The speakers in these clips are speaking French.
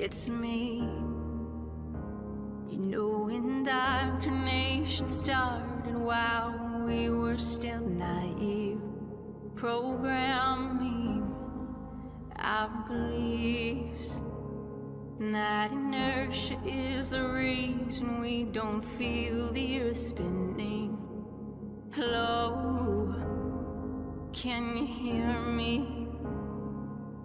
it's me. You know, indoctrination started while we were still naive, programming our beliefs. And that inertia is the reason we don't feel the earth spinning. Hello, can you hear me?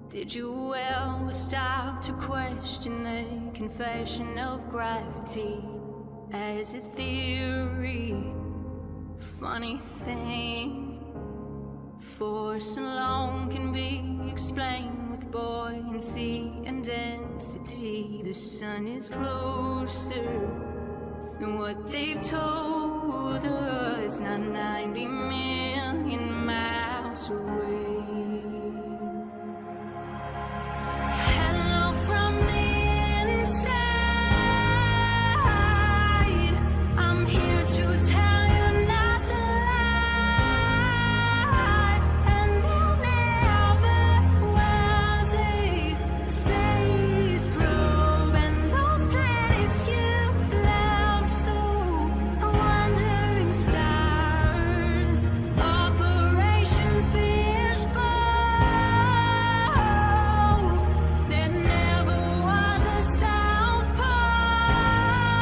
Did you ever stop to question the confession of gravity as a theory? Funny thing, force alone can be explained with buoyancy and density. The sun is closer than what they've told us, not 90 million miles away. Hello from the inside, I'm here to tell you not to lie, and there never was a space probe, and those planets you've left so wandering stars, Operation Fishbowl. There never was a South Pole.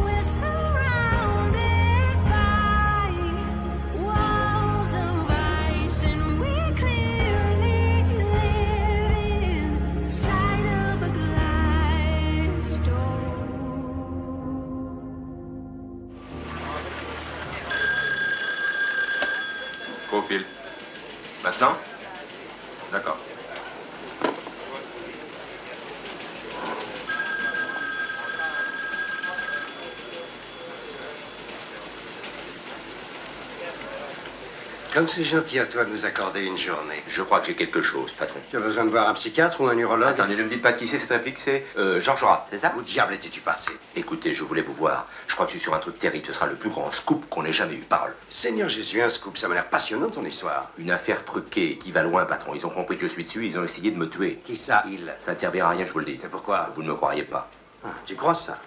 We're surrounded by walls of ice, and we clearly live inside of a glass door. Cofield. Maintenant? D'accord. Comme c'est gentil à toi de nous accorder une journée. Je crois que j'ai quelque chose, patron. Tu as besoin de voir un psychiatre ou un urologue? Attendez, ne me dites pas qui c'est cette réplique, c'est Georges Rat, c'est ça? Où diable étais-tu passé? Écoutez, je voulais vous voir. Je crois que je suis sur un truc terrible. Ce sera le plus grand scoop qu'on ait jamais eu. Parole. Seigneur Jésus, un scoop, ça m'a l'air passionnant ton histoire. Une affaire truquée qui va loin, patron. Ils ont compris que je suis dessus, ils ont essayé de me tuer. Qui ça, il? Ça ne servira à rien, je vous le dis. C'est pourquoi? Vous ne me croyez pas. Ah, tu crois ça?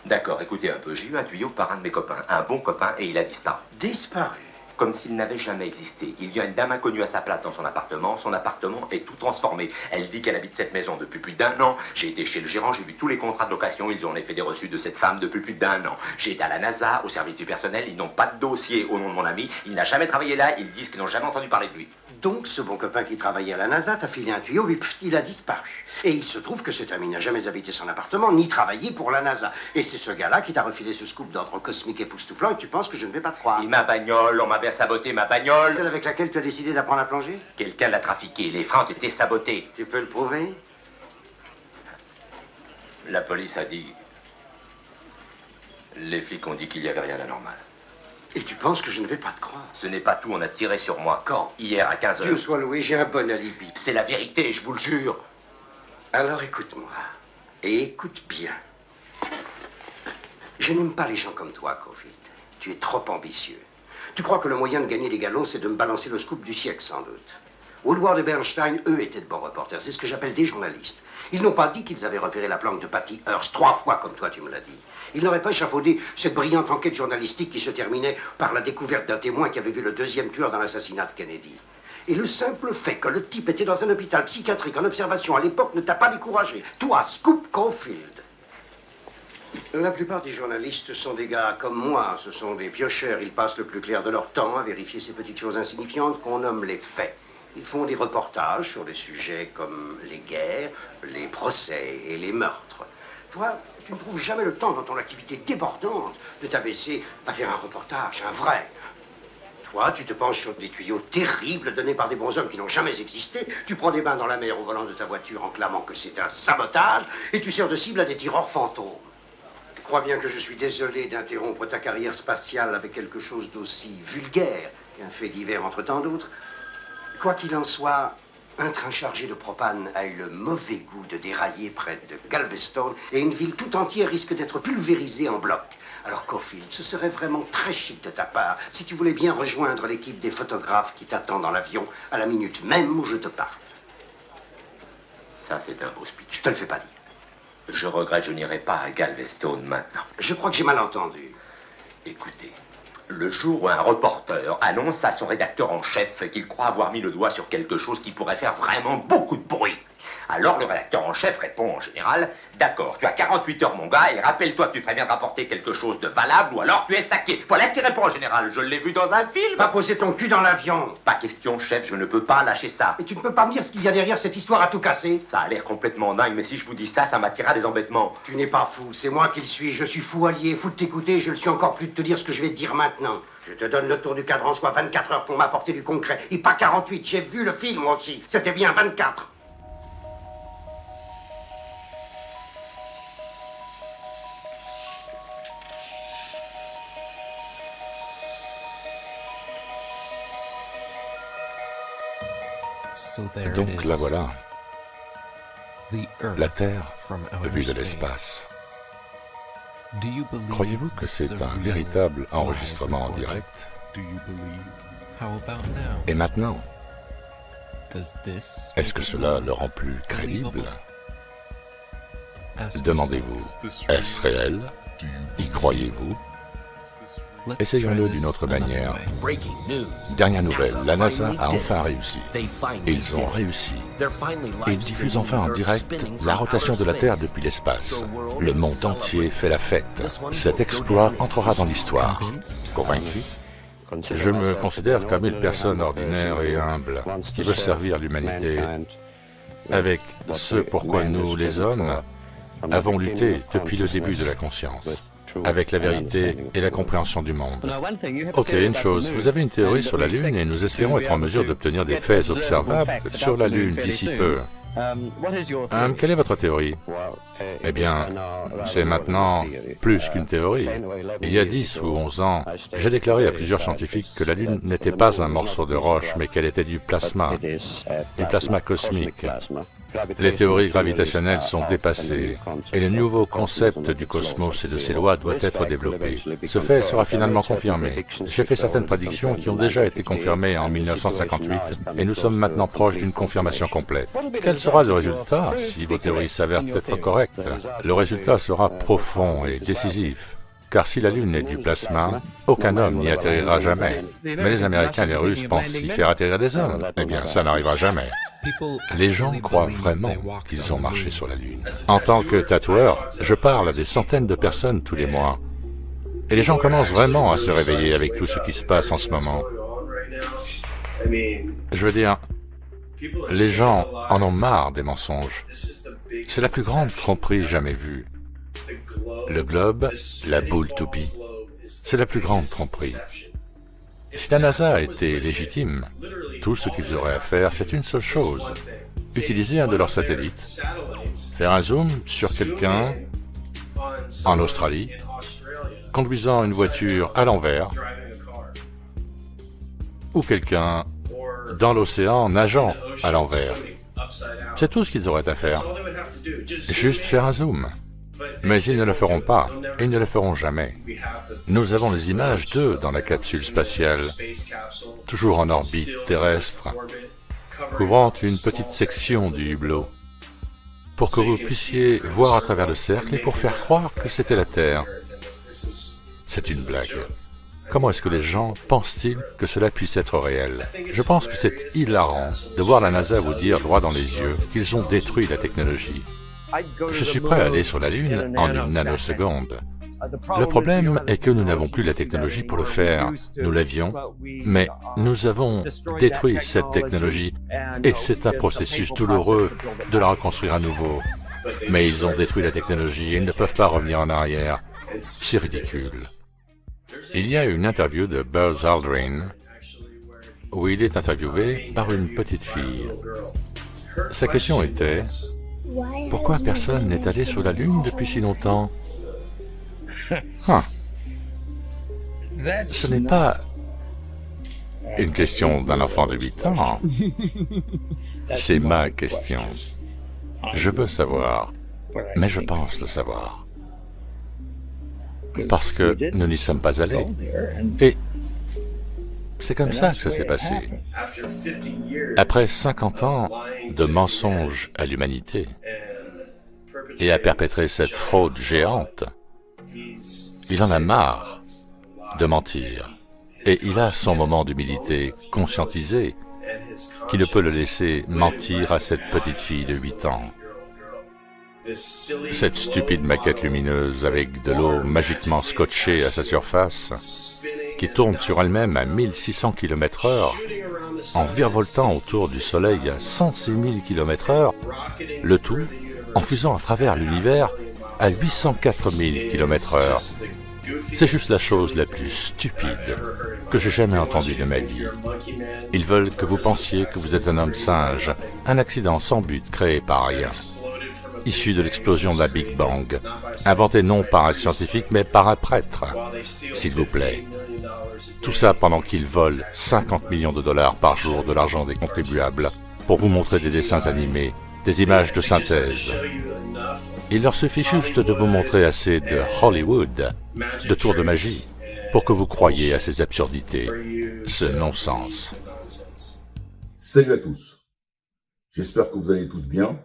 D'accord, écoutez un peu. J'ai eu un tuyau par un de mes copains. Un bon copain, et il a disparu. Disparu? Comme s'il n'avait jamais existé. Il y a une dame inconnue à sa place dans son appartement. Son appartement est tout transformé. Elle dit qu'elle habite cette maison depuis plus d'1 an. J'ai été chez le gérant, j'ai vu tous les contrats de location. Ils ont en effet des reçus de cette femme depuis plus d'1 an. J'ai été à la NASA, au service du personnel. Ils n'ont pas de dossier au nom de mon ami. Il n'a jamais travaillé là. Ils disent qu'ils n'ont jamais entendu parler de lui. Donc, ce bon copain qui travaillait à la NASA t'a filé un tuyau, puis pff, il a disparu. Et il se trouve que cet ami n'a jamais habité son appartement, ni travaillé pour la NASA. Et c'est ce gars-là qui t'a refilé ce scoop d'ordre cosmique époustouflant, et tu penses que je ne vais pas te croire. Et ma bagnole, on m'avait saboté ma bagnole. Celle avec laquelle tu as décidé d'apprendre à plonger? Quelqu'un l'a trafiqué. Les freins ont été sabotés. Tu peux le prouver? La police a dit... Les flics ont dit qu'il n'y avait rien d'anormal. Et tu penses que je ne vais pas te croire? Ce n'est pas tout, on a tiré sur moi. Quand? Hier à 15h. Dieu soit loué, j'ai un bon alibi. C'est la vérité, je vous le jure. Alors écoute-moi, et écoute bien. Je n'aime pas les gens comme toi, Cofield. Tu es trop ambitieux. Tu crois que le moyen de gagner des galons, c'est de me balancer le scoop du siècle, sans doute. Woodward et Bernstein, eux, étaient de bons reporters. C'est ce que j'appelle des journalistes. Ils n'ont pas dit qu'ils avaient repéré la planque de Patty Hearst 3 fois, comme toi tu me l'as dit. Ils n'auraient pas échafaudé cette brillante enquête journalistique qui se terminait par la découverte d'un témoin qui avait vu le deuxième tueur dans l'assassinat de Kennedy. Et le simple fait que le type était dans un hôpital psychiatrique en observation à l'époque ne t'a pas découragé. Toi, Scoop Caulfield. La plupart des journalistes sont des gars comme moi. Ce sont des piocheurs. Ils passent le plus clair de leur temps à vérifier ces petites choses insignifiantes qu'on nomme les faits. Ils font des reportages sur des sujets comme les guerres, les procès et les meurtres. Toi, tu ne trouves jamais le temps dans ton activité débordante de t'abaisser à faire un reportage, un vrai. Toi, tu te penches sur des tuyaux terribles donnés par des bonshommes qui n'ont jamais existé. Tu prends des bains dans la mer au volant de ta voiture en clamant que c'est un sabotage et tu sers de cible à des tireurs fantômes. Crois bien que je suis désolé d'interrompre ta carrière spatiale avec quelque chose d'aussi vulgaire qu'un fait divers entre tant d'autres. Quoi qu'il en soit, un train chargé de propane a eu le mauvais goût de dérailler près de Galveston et une ville tout entière risque d'être pulvérisée en bloc. Alors, Caulfield, ce serait vraiment très chic de ta part si tu voulais bien rejoindre l'équipe des photographes qui t'attend dans l'avion à la minute même où je te parle. Ça, c'est un beau speech. Je te le fais pas dire. Je regrette, je n'irai pas à Galveston maintenant. Je crois que j'ai mal entendu. Écoutez, le jour où un reporter annonce à son rédacteur en chef qu'il croit avoir mis le doigt sur quelque chose qui pourrait faire vraiment beaucoup de bruit, alors le rédacteur en chef répond en général « D'accord, tu as 48 heures mon gars, et rappelle-toi que tu ferais bien de rapporter quelque chose de valable ou alors tu es saqué. » Voilà ce qu'il répond en général, je l'ai vu dans un film. Va poser ton cul dans l'avion. Pas question chef, je ne peux pas lâcher ça. Et tu ne peux pas me dire ce qu'il y a derrière cette histoire à tout casser. Ça a l'air complètement dingue, mais si je vous dis ça, ça m'attirera des embêtements. Tu n'es pas fou, c'est moi qui le suis. Je suis fou allié, fou de t'écouter, je le suis encore plus de te dire ce que je vais te dire maintenant. Je te donne le tour du cadran, soit 24 heures pour m'apporter du concret. Et pas 48, j'ai vu le film moi aussi. C'était bien 24. Donc la voilà, la Terre vue de l'espace. Croyez-vous que c'est un véritable enregistrement en direct? Et maintenant, est-ce que cela le rend plus crédible? Demandez-vous, est-ce réel? Y croyez-vous? Essayons-le d'une autre manière. Dernière nouvelle, la NASA a enfin réussi. Ils ont réussi. Ils diffusent enfin en direct la rotation de la Terre depuis l'espace. Le monde entier fait la fête. Cet exploit entrera dans l'histoire. Convaincu? Je me considère comme une personne ordinaire et humble qui veut servir l'humanité avec ce pourquoi nous, les hommes, avons lutté depuis le début de la conscience, avec la vérité et la compréhension du monde. Ok, une chose, vous avez une théorie sur la Lune et nous espérons être en mesure d'obtenir des faits observables sur la Lune d'ici peu. Quelle est votre théorie? Eh bien, c'est maintenant plus qu'une théorie. Il y a 10 ou 11 ans, j'ai déclaré à plusieurs scientifiques que la Lune n'était pas un morceau de roche, mais qu'elle était du plasma cosmique. Les théories gravitationnelles sont dépassées et le nouveau concept du cosmos et de ses lois doit être développé. Ce fait sera finalement confirmé. J'ai fait certaines prédictions qui ont déjà été confirmées en 1958 et nous sommes maintenant proches d'une confirmation complète. Quel sera le résultat si vos théories s'avèrent être correctes? Le résultat sera profond et décisif. Car si la Lune est du plasma, aucun homme n'y atterrira jamais. Mais les Américains et les Russes pensent y faire atterrir des hommes. Eh bien, ça n'arrivera jamais. Les gens croient vraiment qu'ils ont marché sur la Lune. En tant que tatoueur, je parle à des centaines de personnes tous les mois. Et les gens commencent vraiment à se réveiller avec tout ce qui se passe en ce moment. Je veux dire, les gens en ont marre des mensonges. C'est la plus grande tromperie jamais vue. Le globe, la boule toupie, c'est la plus grande tromperie. Si la NASA était légitime, tout ce qu'ils auraient à faire, c'est une seule chose. Utiliser un de leurs satellites, faire un zoom sur quelqu'un en Australie, conduisant une voiture à l'envers, ou quelqu'un dans l'océan nageant à l'envers. C'est tout ce qu'ils auraient à faire. Juste faire un zoom. Mais ils ne le feront pas, et ils ne le feront jamais. Nous avons les images d'eux dans la capsule spatiale, toujours en orbite terrestre, couvrant une petite section du hublot, pour que vous puissiez voir à travers le cercle et pour faire croire que c'était la Terre. C'est une blague. Comment est-ce que les gens pensent-ils que cela puisse être réel? Je pense que c'est hilarant de voir la NASA vous dire droit dans les yeux qu'ils ont détruit la technologie. Je suis prêt à aller sur la Lune en une nanoseconde. Le problème est que nous n'avons plus la technologie pour le faire. Nous l'avions, mais nous avons détruit cette technologie et c'est un processus douloureux de la reconstruire à nouveau. Mais ils ont détruit la technologie et ils ne peuvent pas revenir en arrière. C'est ridicule. Il y a une interview de Buzz Aldrin où il est interviewé par une petite fille. Sa question était: pourquoi personne n'est allé sur la Lune depuis si longtemps? Ce n'est pas une question d'un enfant de 8 ans. C'est ma question. Je veux savoir, mais je pense le savoir. Parce que nous n'y sommes pas allés. Et C'est comme ça que ça s'est passé. Après 50 ans de mensonges à l'humanité et à perpétrer cette fraude géante, il en a marre de mentir. Et il a son moment d'humilité conscientisé qui ne peut le laisser mentir à cette petite fille de 8 ans. Cette stupide maquette lumineuse avec de l'eau magiquement scotchée à sa surface, qui tourne sur elle-même à 1600 km/h, en virevoltant autour du Soleil à 106 000 km/h, le tout en fusant à travers l'univers à 804 000 km/h. C'est juste la chose la plus stupide que j'ai jamais entendue de ma vie. Ils veulent que vous pensiez que vous êtes un homme singe, un accident sans but créé par rien, issu de l'explosion de la Big Bang, inventé non par un scientifique mais par un prêtre, s'il vous plaît. Tout ça pendant qu'ils volent 50 millions de dollars par jour de l'argent des contribuables pour vous montrer des dessins animés, des images de synthèse. Il leur suffit juste de vous montrer assez de Hollywood, de tours de magie, pour que vous croyiez à ces absurdités, ce non-sens. Salut à tous. J'espère que vous allez tous bien.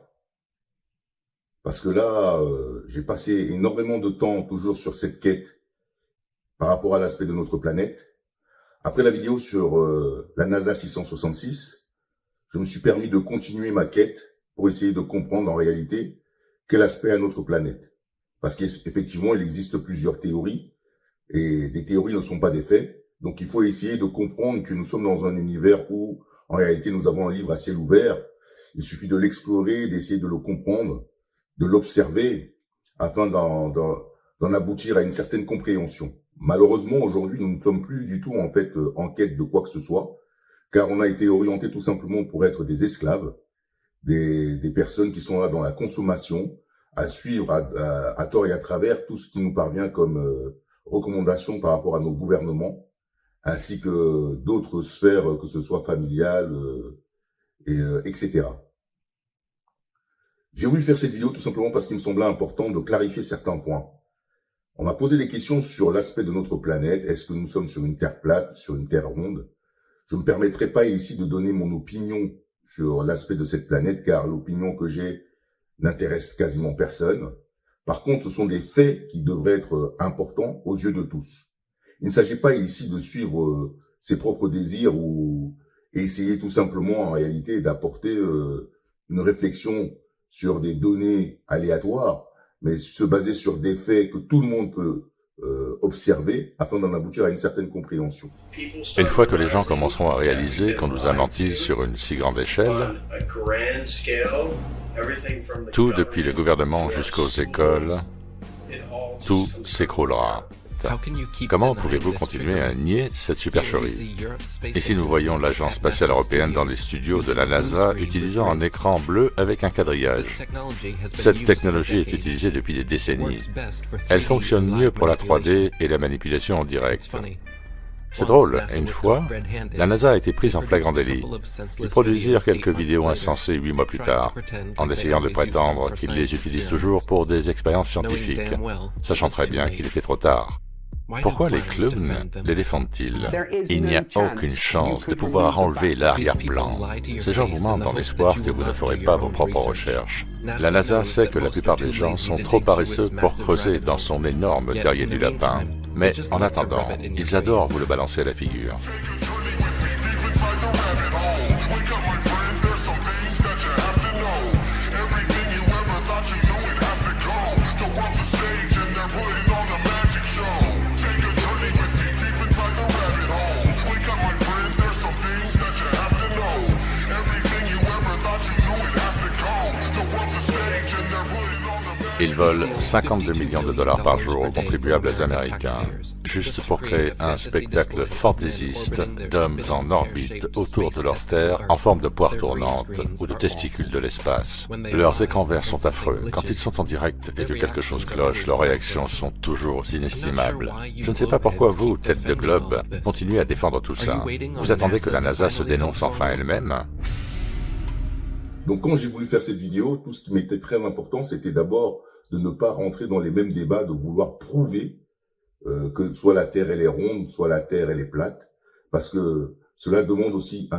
Parce que là, j'ai passé énormément de temps toujours sur cette quête par rapport à l'aspect de notre planète. Après la vidéo sur la NASA 666, je me suis permis de continuer ma quête pour essayer de comprendre en réalité quel aspect à notre planète. Parce qu'effectivement, il existe plusieurs théories et des théories ne sont pas des faits. Donc, il faut essayer de comprendre que nous sommes dans un univers où, en réalité, nous avons un livre à ciel ouvert. Il suffit de l'explorer, d'essayer de le comprendre, de l'observer afin d'en aboutir à une certaine compréhension. Malheureusement, aujourd'hui, nous ne sommes plus du tout en fait en quête de quoi que ce soit, car on a été orienté tout simplement pour être des esclaves, des personnes qui sont là dans la consommation, à suivre à tort et à travers tout ce qui nous parvient comme recommandations par rapport à nos gouvernements, ainsi que d'autres sphères, que ce soit familiales, etc. J'ai voulu faire cette vidéo tout simplement parce qu'il me semblait important de clarifier certains points. On m'a posé des questions sur l'aspect de notre planète. Est-ce que nous sommes sur une Terre plate, sur une Terre ronde? Je ne me permettrai pas ici de donner mon opinion sur l'aspect de cette planète, car l'opinion que j'ai n'intéresse quasiment personne. Par contre, ce sont des faits qui devraient être importants aux yeux de tous. Il ne s'agit pas ici de suivre ses propres désirs ou essayer tout simplement en réalité d'apporter une réflexion sur des données aléatoires, mais se baser sur des faits que tout le monde peut observer afin d'en aboutir à une certaine compréhension. Une fois que les gens commenceront à réaliser qu'on nous a menti sur une si grande échelle, tout depuis le gouvernement jusqu'aux écoles, tout s'écroulera. Comment pouvez-vous continuer à nier cette supercherie? Ici, nous voyons l'Agence spatiale européenne dans les studios de la NASA utilisant un écran bleu avec un quadrillage. Cette technologie est utilisée depuis des décennies. Elle fonctionne mieux pour la 3D et la manipulation en direct. C'est drôle, une fois, la NASA a été prise en flagrant délit. Ils produisirent quelques vidéos insensées 8 mois plus tard, en essayant de prétendre qu'ils les utilisent toujours pour des expériences scientifiques, sachant très bien qu'il était trop tard. Pourquoi les clowns les défendent-ils? Il n'y a aucune chance de pouvoir enlever l'arrière-plan. Ces gens vous mentent dans l'espoir que vous ne ferez pas vos propres recherches. La NASA sait que la plupart des gens sont trop paresseux pour creuser dans son énorme terrier du lapin. Mais en attendant, ils adorent vous le balancer à la figure. Ils volent 52 millions de dollars par jour aux contribuables américains, juste pour créer un spectacle fantaisiste d'hommes en orbite autour de leur Terre en forme de poire tournante ou de testicules de l'espace. Leurs écrans verts sont affreux. Quand ils sont en direct et que quelque chose cloche, leurs réactions sont toujours inestimables. Je ne sais pas pourquoi vous, tête de globe, continuez à défendre tout ça. Vous attendez que la NASA se dénonce enfin elle-même? Donc quand j'ai voulu faire cette vidéo, tout ce qui m'était très important, c'était d'abord de ne pas rentrer dans les mêmes débats, de vouloir prouver que soit la Terre elle est ronde, soit la Terre elle est plate, parce que cela demande aussi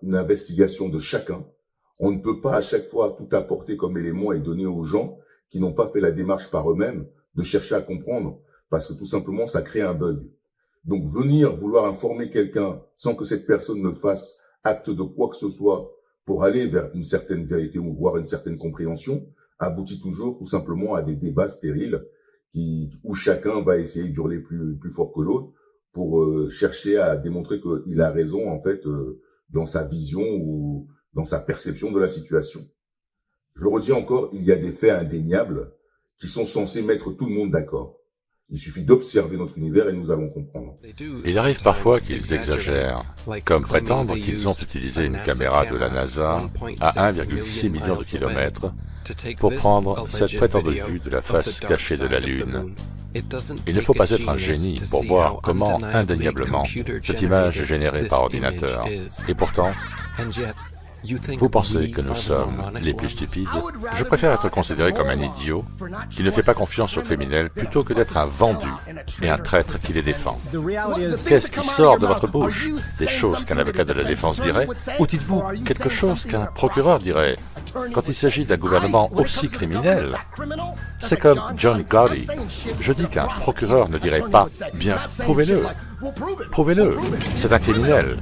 une investigation de chacun. On ne peut pas à chaque fois tout apporter comme élément et donner aux gens qui n'ont pas fait la démarche par eux-mêmes de chercher à comprendre, parce que tout simplement, ça crée un bug. Donc, venir vouloir informer quelqu'un sans que cette personne ne fasse acte de quoi que ce soit pour aller vers une certaine vérité ou voir une certaine compréhension, aboutit toujours tout simplement à des débats stériles où chacun va essayer d'hurler plus fort que l'autre pour chercher à démontrer qu'il a raison, en fait, dans sa vision ou dans sa perception de la situation. Je le redis encore, il y a des faits indéniables qui sont censés mettre tout le monde d'accord. Il suffit d'observer notre univers et nous allons comprendre. Il arrive parfois qu'ils exagèrent, comme prétendre qu'ils ont utilisé une caméra de la NASA à 1,6 million de kilomètres pour prendre cette prétendue vue de la face cachée de la Lune. Il ne faut pas être un génie pour voir comment, indéniablement, cette image est générée par ordinateur. Et pourtant, vous pensez que nous sommes les plus stupides? Je préfère être considéré comme un idiot qui ne fait pas confiance aux criminels plutôt que d'être un vendu et un traître qui les défend. Qu'est-ce qui sort de votre bouche? Des choses qu'un avocat de la défense dirait? Ou dites-vous quelque chose qu'un procureur dirait? Quand il s'agit d'un gouvernement aussi criminel, c'est comme John Gotti. Je dis qu'un procureur ne dirait pas « bien, prouvez-le ». Prouvez-le, c'est un criminel.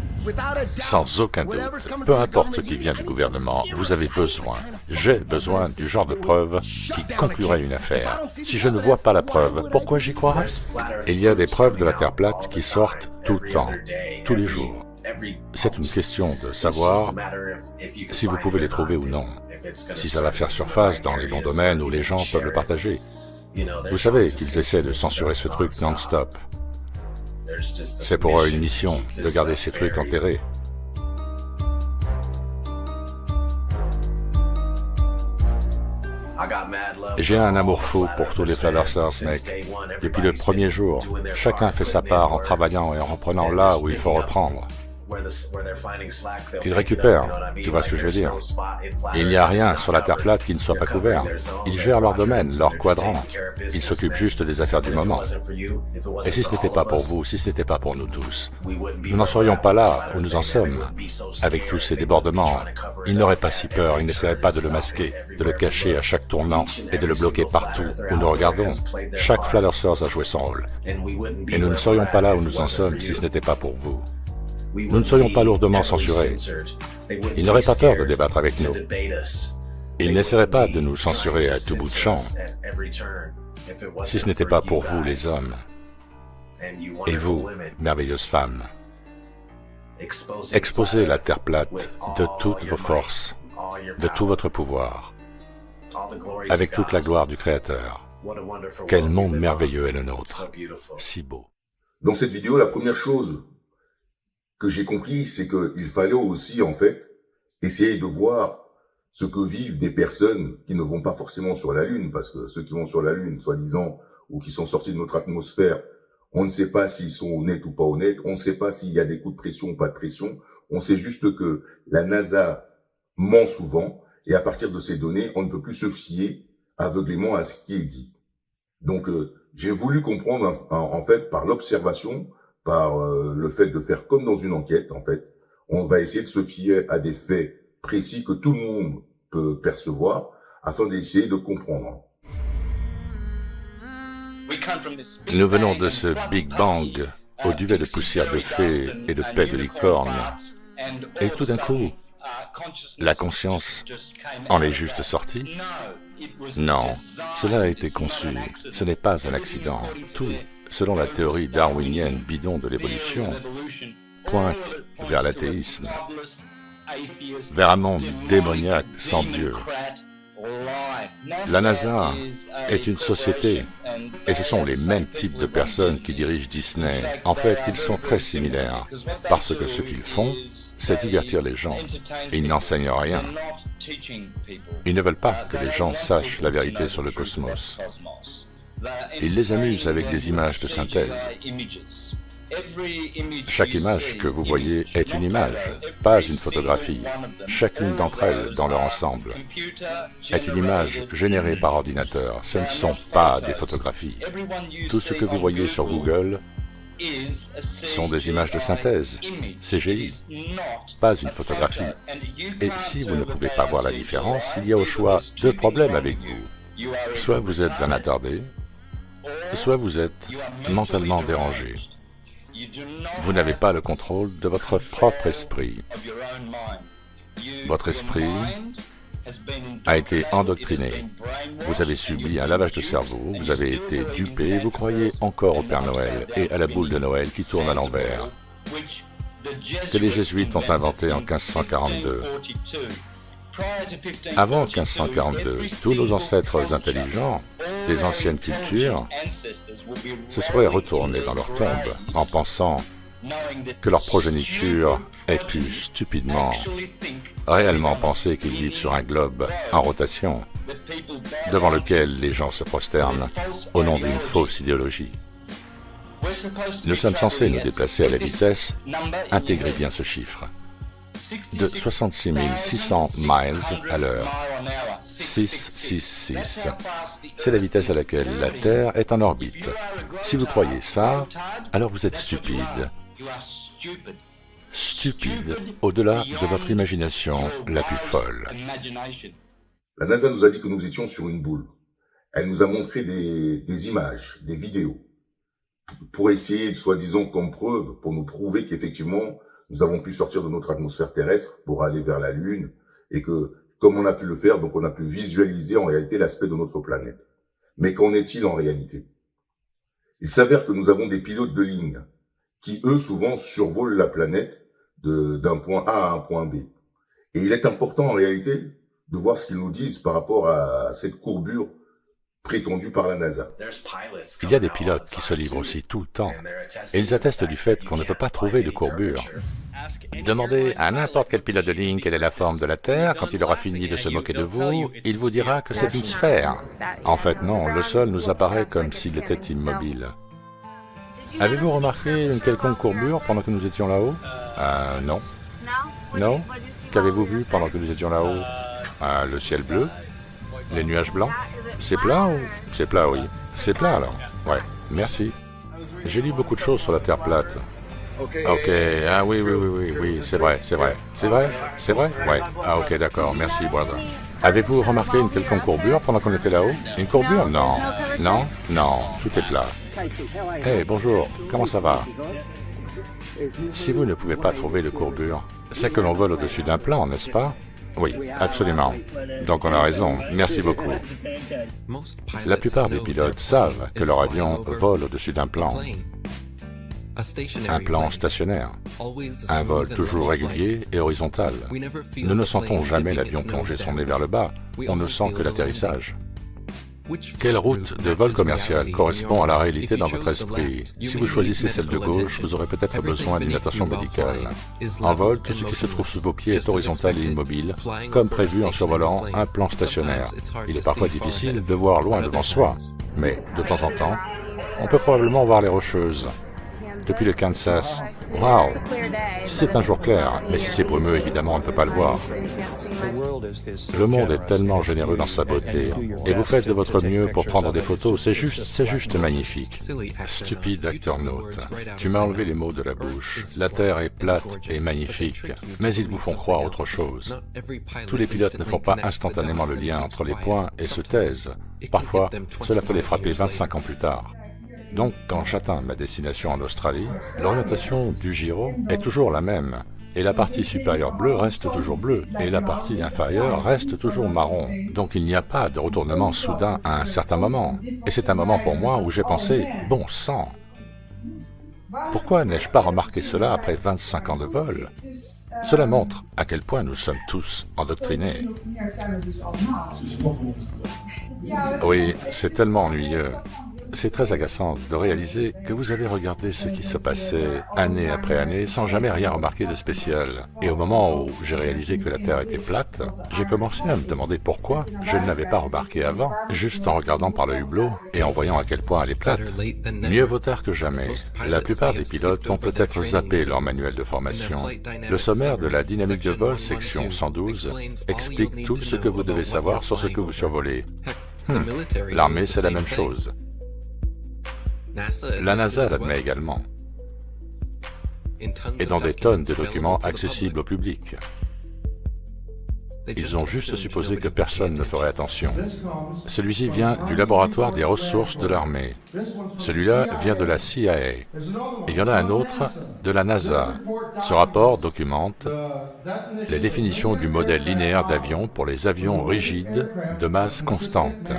Sans aucun doute, peu importe ce qui vient du gouvernement, vous avez besoin, j'ai besoin du genre de preuve qui conclurait une affaire. Si je ne vois pas la preuve, pourquoi j'y croirais? Il y a des preuves de la Terre plate qui sortent tout le temps, tous les jours. C'est une question de savoir si vous pouvez les trouver ou non, si ça va faire surface dans les bons domaines où les gens peuvent le partager. Vous savez qu'ils essaient de censurer ce truc non-stop. C'est pour eux une mission de garder ces trucs enterrés. J'ai un amour fou pour tous les Flattersers, Snake. Depuis le premier jour, chacun fait sa part en travaillant et en reprenant là où il faut reprendre. Ils récupèrent, tu vois ce que je veux dire. Il n'y a rien sur la Terre plate qui ne soit pas couvert. Ils gèrent leur domaine, leur quadrant. Ils s'occupent juste des affaires du moment. Et si ce n'était pas pour vous, si ce n'était pas pour nous tous, nous n'en serions pas là où nous en sommes. Avec tous ces débordements, ils n'auraient pas si peur, ils n'essaieraient pas de le masquer, de le cacher à chaque tournant et de le bloquer partout où nous regardons. Chaque Flattersers a joué son rôle. Et nous ne serions pas là où nous en sommes si ce n'était pas pour vous. Nous ne serions pas lourdement censurés. Ils n'auraient pas peur de débattre avec nous. Ils n'essaieraient pas de nous censurer à tout bout de champ, si ce n'était pas pour vous, les hommes. Et vous, merveilleuses femmes. Exposez la Terre plate de toutes vos forces, de tout votre pouvoir, avec toute la gloire du Créateur. Quel monde merveilleux est le nôtre, si beau. Dans cette vidéo, la première chose que j'ai compris, c'est qu'il fallait aussi, en fait, essayer de voir ce que vivent des personnes qui ne vont pas forcément sur la Lune, parce que ceux qui vont sur la Lune, soi-disant, ou qui sont sortis de notre atmosphère, on ne sait pas s'ils sont honnêtes ou pas honnêtes, on ne sait pas s'il y a des coups de pression ou pas de pression, on sait juste que la NASA ment souvent, et à partir de ces données, on ne peut plus se fier aveuglément à ce qui est dit. Donc, j'ai voulu comprendre, en fait, par l'observation, par le fait de faire comme dans une enquête, en fait, on va essayer de se fier à des faits précis que tout le monde peut percevoir, afin d'essayer de comprendre. Nous venons de ce Big Bang, au duvet de poussière de fée et de paix de licorne, et tout d'un coup, la conscience en est juste sortie? Non, cela a été conçu, ce n'est pas un accident. Tout, selon la théorie darwinienne bidon de l'évolution, pointe vers l'athéisme, vers un monde démoniaque sans Dieu. La NASA est une société, et ce sont les mêmes types de personnes qui dirigent Disney. En fait, ils sont très similaires, parce que ce qu'ils font, c'est divertir les gens, et ils n'enseignent rien. Ils ne veulent pas que les gens sachent la vérité sur le cosmos. Ils les amusent avec des images de synthèse. Chaque image que vous voyez est une image, pas une photographie. Chacune d'entre elles, dans leur ensemble, est une image générée par ordinateur. Ce ne sont pas des photographies. Tout ce que vous voyez sur Google sont des images de synthèse, CGI, pas une photographie. Et si vous ne pouvez pas voir la différence, il y a au choix deux problèmes avec vous. Soit vous êtes un attardé, soit vous êtes mentalement dérangé. Vous n'avez pas le contrôle de votre propre esprit. Votre esprit a été endoctriné. Vous avez subi un lavage de cerveau, vous avez été dupé, vous croyez encore au Père Noël et à la boule de Noël qui tourne à l'envers, que les Jésuites ont inventé en 1542. Avant 1542, tous nos ancêtres intelligents, des anciennes cultures, se seraient retournés dans leur tombe en pensant que leur progéniture ait pu stupidement, réellement penser qu'ils vivent sur un globe en rotation, devant lequel les gens se prosternent au nom d'une fausse idéologie. Nous sommes censés nous déplacer à la vitesse, intégrez bien ce chiffre, de 66 600 miles à l'heure. 666. C'est la vitesse à laquelle la Terre est en orbite. Si vous croyez ça, alors vous êtes stupide. Stupide au-delà de votre imagination la plus folle. La NASA nous a dit que nous étions sur une boule. Elle nous a montré des images, des vidéos, pour essayer, soi-disant, comme preuve, pour nous prouver qu'effectivement, nous avons pu sortir de notre atmosphère terrestre pour aller vers la Lune, et que, comme on a pu le faire, donc on a pu visualiser en réalité l'aspect de notre planète. Mais qu'en est-il en réalité? Il s'avère que nous avons des pilotes de ligne, qui eux, souvent, survolent la planète d'un point A à un point B. Et il est important en réalité de voir ce qu'ils nous disent par rapport à cette courbure prétendue par la NASA. Il y a des pilotes qui se livrent aussi tout le temps, et ils attestent du fait qu'on ne peut pas trouver de courbure. Demandez à n'importe quel pilote de ligne quelle est la forme de la Terre, quand il aura fini de se moquer de vous, il vous dira que c'est une sphère. En fait, non, le sol nous apparaît comme s'il était immobile. Avez-vous remarqué une quelconque courbure pendant que nous étions là-haut? Non. Non? Qu'avez-vous vu pendant que nous étions là-haut? Le ciel bleu? Les nuages blancs? C'est plat ou... C'est plat, oui. C'est plat alors? Ouais, merci. J'ai lu beaucoup de choses sur la Terre plate. Ok, ah oui, c'est vrai. C'est vrai? Ouais. Ah ok, d'accord, merci, brother. Avez-vous remarqué une quelconque courbure pendant qu'on était là-haut? Une courbure? Non. Non, tout est plat. Hey, bonjour, comment ça va? Si vous ne pouvez pas trouver de courbure, c'est que l'on vole au-dessus d'un plan, n'est-ce pas? Oui, absolument. Donc on a raison, merci beaucoup. La plupart des pilotes savent que leur avion vole au-dessus d'un plan. Un plan stationnaire. Un vol toujours régulier et horizontal. Nous ne sentons jamais l'avion plonger son nez vers le bas, on ne sent que l'atterrissage. Quelle route de vol commercial correspond à la réalité dans votre esprit? Si vous choisissez celle de gauche, vous aurez peut-être besoin d'une attention médicale. En vol, tout ce qui se trouve sous vos pieds est horizontal et immobile, comme prévu en survolant un plan stationnaire. Il est parfois difficile de voir loin devant soi, mais de temps en temps, on peut probablement voir les Rocheuses. Depuis le Kansas, waouh! Si c'est un jour clair, mais si c'est brumeux, évidemment, on ne peut pas le voir. Le monde est tellement généreux dans sa beauté, et vous faites de votre mieux pour prendre des photos, c'est juste magnifique. Stupide acteur note, tu m'as enlevé les mots de la bouche. La Terre est plate et magnifique, mais ils vous font croire autre chose. Tous les pilotes ne font pas instantanément le lien entre les points et se taisent. Parfois, cela peut les frapper 25 ans plus tard. Donc, quand j'atteins ma destination en Australie, l'orientation du gyro est toujours la même, et la partie supérieure bleue reste toujours bleue, et la partie inférieure reste toujours marron. Donc il n'y a pas de retournement soudain à un certain moment. Et c'est un moment pour moi où j'ai pensé, bon sang, pourquoi n'ai-je pas remarqué cela après 25 ans de vol? Cela montre à quel point nous sommes tous endoctrinés. Oui, c'est tellement ennuyeux. C'est très agaçant de réaliser que vous avez regardé ce qui se passait année après année sans jamais rien remarquer de spécial. Et au moment où j'ai réalisé que la Terre était plate, j'ai commencé à me demander pourquoi je ne l'avais pas remarqué avant, juste en regardant par le hublot et en voyant à quel point elle est plate. Mieux vaut tard que jamais. La plupart des pilotes ont peut-être zappé leur manuel de formation. Le sommaire de la dynamique de vol, section 112, explique tout ce que vous devez savoir sur ce que vous survolez. L'armée, c'est la même chose. La NASA l'admet également. et dans des tonnes de documents accessibles au public. Ils ont juste supposé que personne ne ferait attention. Celui-ci vient du laboratoire des ressources de l'armée. Celui-là vient de la CIA. Il y en a un autre de la NASA. Ce rapport documente les définitions du modèle linéaire d'avion pour les avions rigides de masse constante,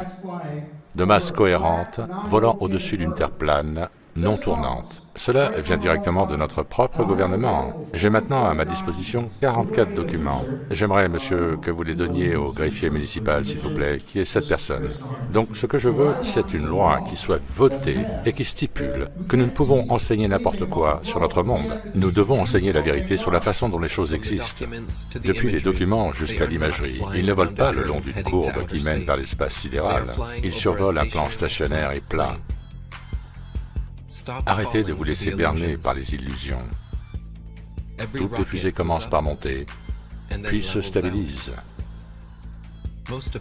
de masse cohérente, volant au-dessus d'une terre plane, non tournante. Cela vient directement de notre propre gouvernement. J'ai maintenant à ma disposition 44 documents. J'aimerais, monsieur, que vous les donniez au greffier municipal, s'il vous plaît, qui est cette personne. Donc, ce que je veux, c'est une loi qui soit votée et qui stipule que nous ne pouvons enseigner n'importe quoi sur notre monde. Nous devons enseigner la vérité sur la façon dont les choses existent. Depuis les documents jusqu'à l'imagerie, ils ne volent pas le long d'une courbe qui mène vers l'espace sidéral. Ils survolent un plan stationnaire et plat. Arrêtez de vous laisser berner par les illusions. Toutes les fusées commencent par monter, puis se stabilisent.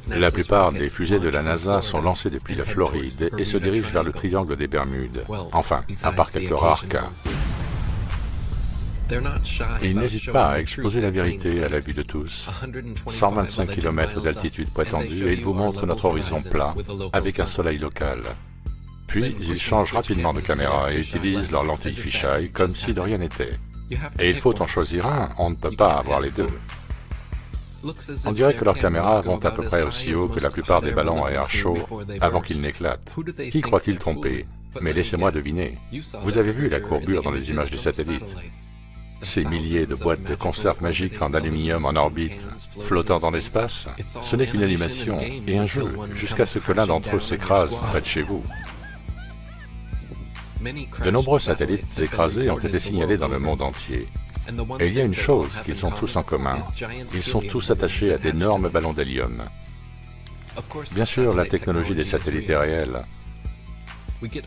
La plupart des fusées de la NASA sont lancées depuis la Floride et se dirigent vers le triangle des Bermudes. Enfin, à part quelques rares cas. Ils n'hésitent pas à exposer la vérité à la vue de tous. 125 km d'altitude prétendue et ils vous montrent notre horizon plat avec un soleil local. Puis, ils changent rapidement de caméra et utilisent leur lentille fisheye comme si de rien n'était. Et il faut en choisir un, on ne peut pas avoir les deux. On dirait que leurs caméras vont à peu près aussi haut que la plupart des ballons à air chaud avant qu'ils n'éclatent. Qui croit-il tromper? Mais laissez-moi deviner. Vous avez vu la courbure dans les images du satellite? Ces milliers de boîtes de conserve magiques en aluminium en orbite, flottant dans l'espace, ce n'est qu'une animation et un jeu, jusqu'à ce que l'un d'entre eux s'écrase près de chez vous. De nombreux satellites écrasés ont été signalés dans le monde entier. Et il y a une chose qu'ils ont tous en commun, ils sont tous attachés à d'énormes ballons d'hélium. Bien sûr, la technologie des satellites est réelle.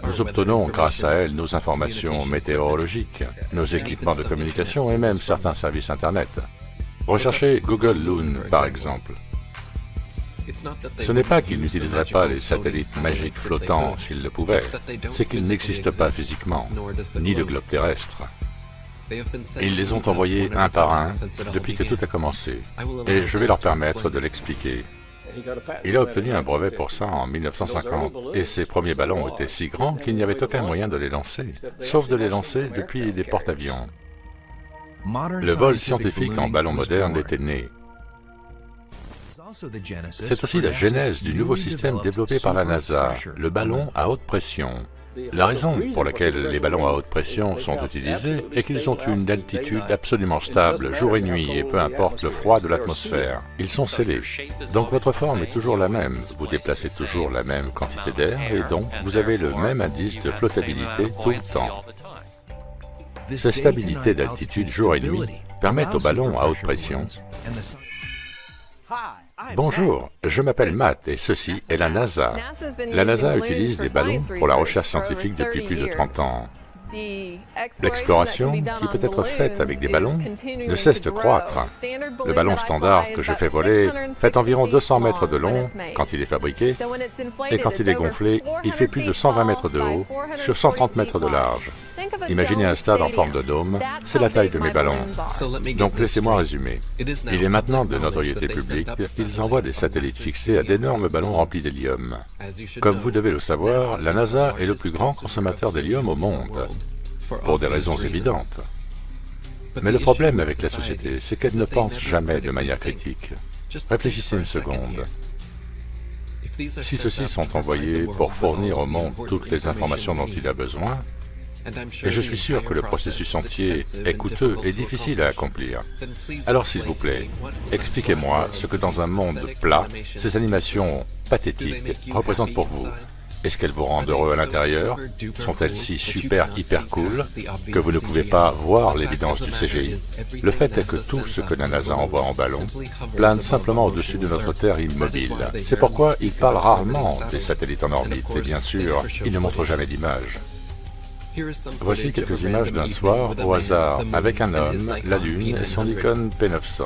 Nous obtenons grâce à elle nos informations météorologiques, nos équipements de communication et même certains services Internet. Recherchez Google Loon, par exemple. Ce n'est pas qu'ils n'utiliseraient pas les satellites magiques flottants s'ils le pouvaient, c'est qu'ils n'existent pas physiquement, ni le globe terrestre. Ils les ont envoyés un par un depuis que tout a commencé, et je vais leur permettre de l'expliquer. Il a obtenu un brevet pour ça en 1950, et ses premiers ballons étaient si grands qu'il n'y avait aucun moyen de les lancer, sauf de les lancer depuis des porte-avions. Le vol scientifique en ballon moderne était né. C'est aussi la genèse du nouveau système développé par la NASA, le ballon à haute pression. La raison pour laquelle les ballons à haute pression sont utilisés est qu'ils ont une altitude absolument stable, jour et nuit, et peu importe le froid de l'atmosphère. Ils sont scellés. Donc votre forme est toujours la même, vous déplacez toujours la même quantité d'air, et donc vous avez le même indice de flottabilité tout le temps. Cette stabilité d'altitude jour et nuit permettent aux ballons à haute pression. Bonjour, je m'appelle Matt et ceci est la NASA. La NASA utilise des ballons pour la recherche scientifique depuis plus de 30 ans. L'exploration, qui peut être faite avec des ballons, ne cesse de croître. Le ballon standard que je fais voler fait environ 200 mètres de long quand il est fabriqué, et quand il est gonflé, il fait plus de 120 mètres de haut sur 130 mètres de large. Imaginez un stade en forme de dôme, c'est la taille de mes ballons. Donc laissez-moi résumer. Il est maintenant de notoriété publique qu'ils envoient des satellites fixés à d'énormes ballons remplis d'hélium. Comme vous devez le savoir, la NASA est le plus grand consommateur d'hélium au monde, pour des raisons évidentes. Mais le problème avec la société, c'est qu'elle ne pense jamais de manière critique. Réfléchissez une seconde. Si ceux-ci sont envoyés pour fournir au monde toutes les informations dont il a besoin, et je suis sûr que le processus entier est coûteux et difficile à accomplir. Alors s'il vous plaît, expliquez-moi ce que dans un monde plat, ces animations pathétiques représentent pour vous. Est-ce qu'elles vous rendent heureux à l'intérieur? Sont-elles si super hyper cool que vous ne pouvez pas voir l'évidence du CGI? Le fait est que tout ce que la NASA envoie en ballon plane simplement au-dessus de notre Terre immobile. C'est pourquoi ils parlent rarement des satellites en orbite et bien sûr, ils ne montrent jamais d'images. Voici quelques images d'un soir au hasard avec un homme, la Lune et son Nikon P900.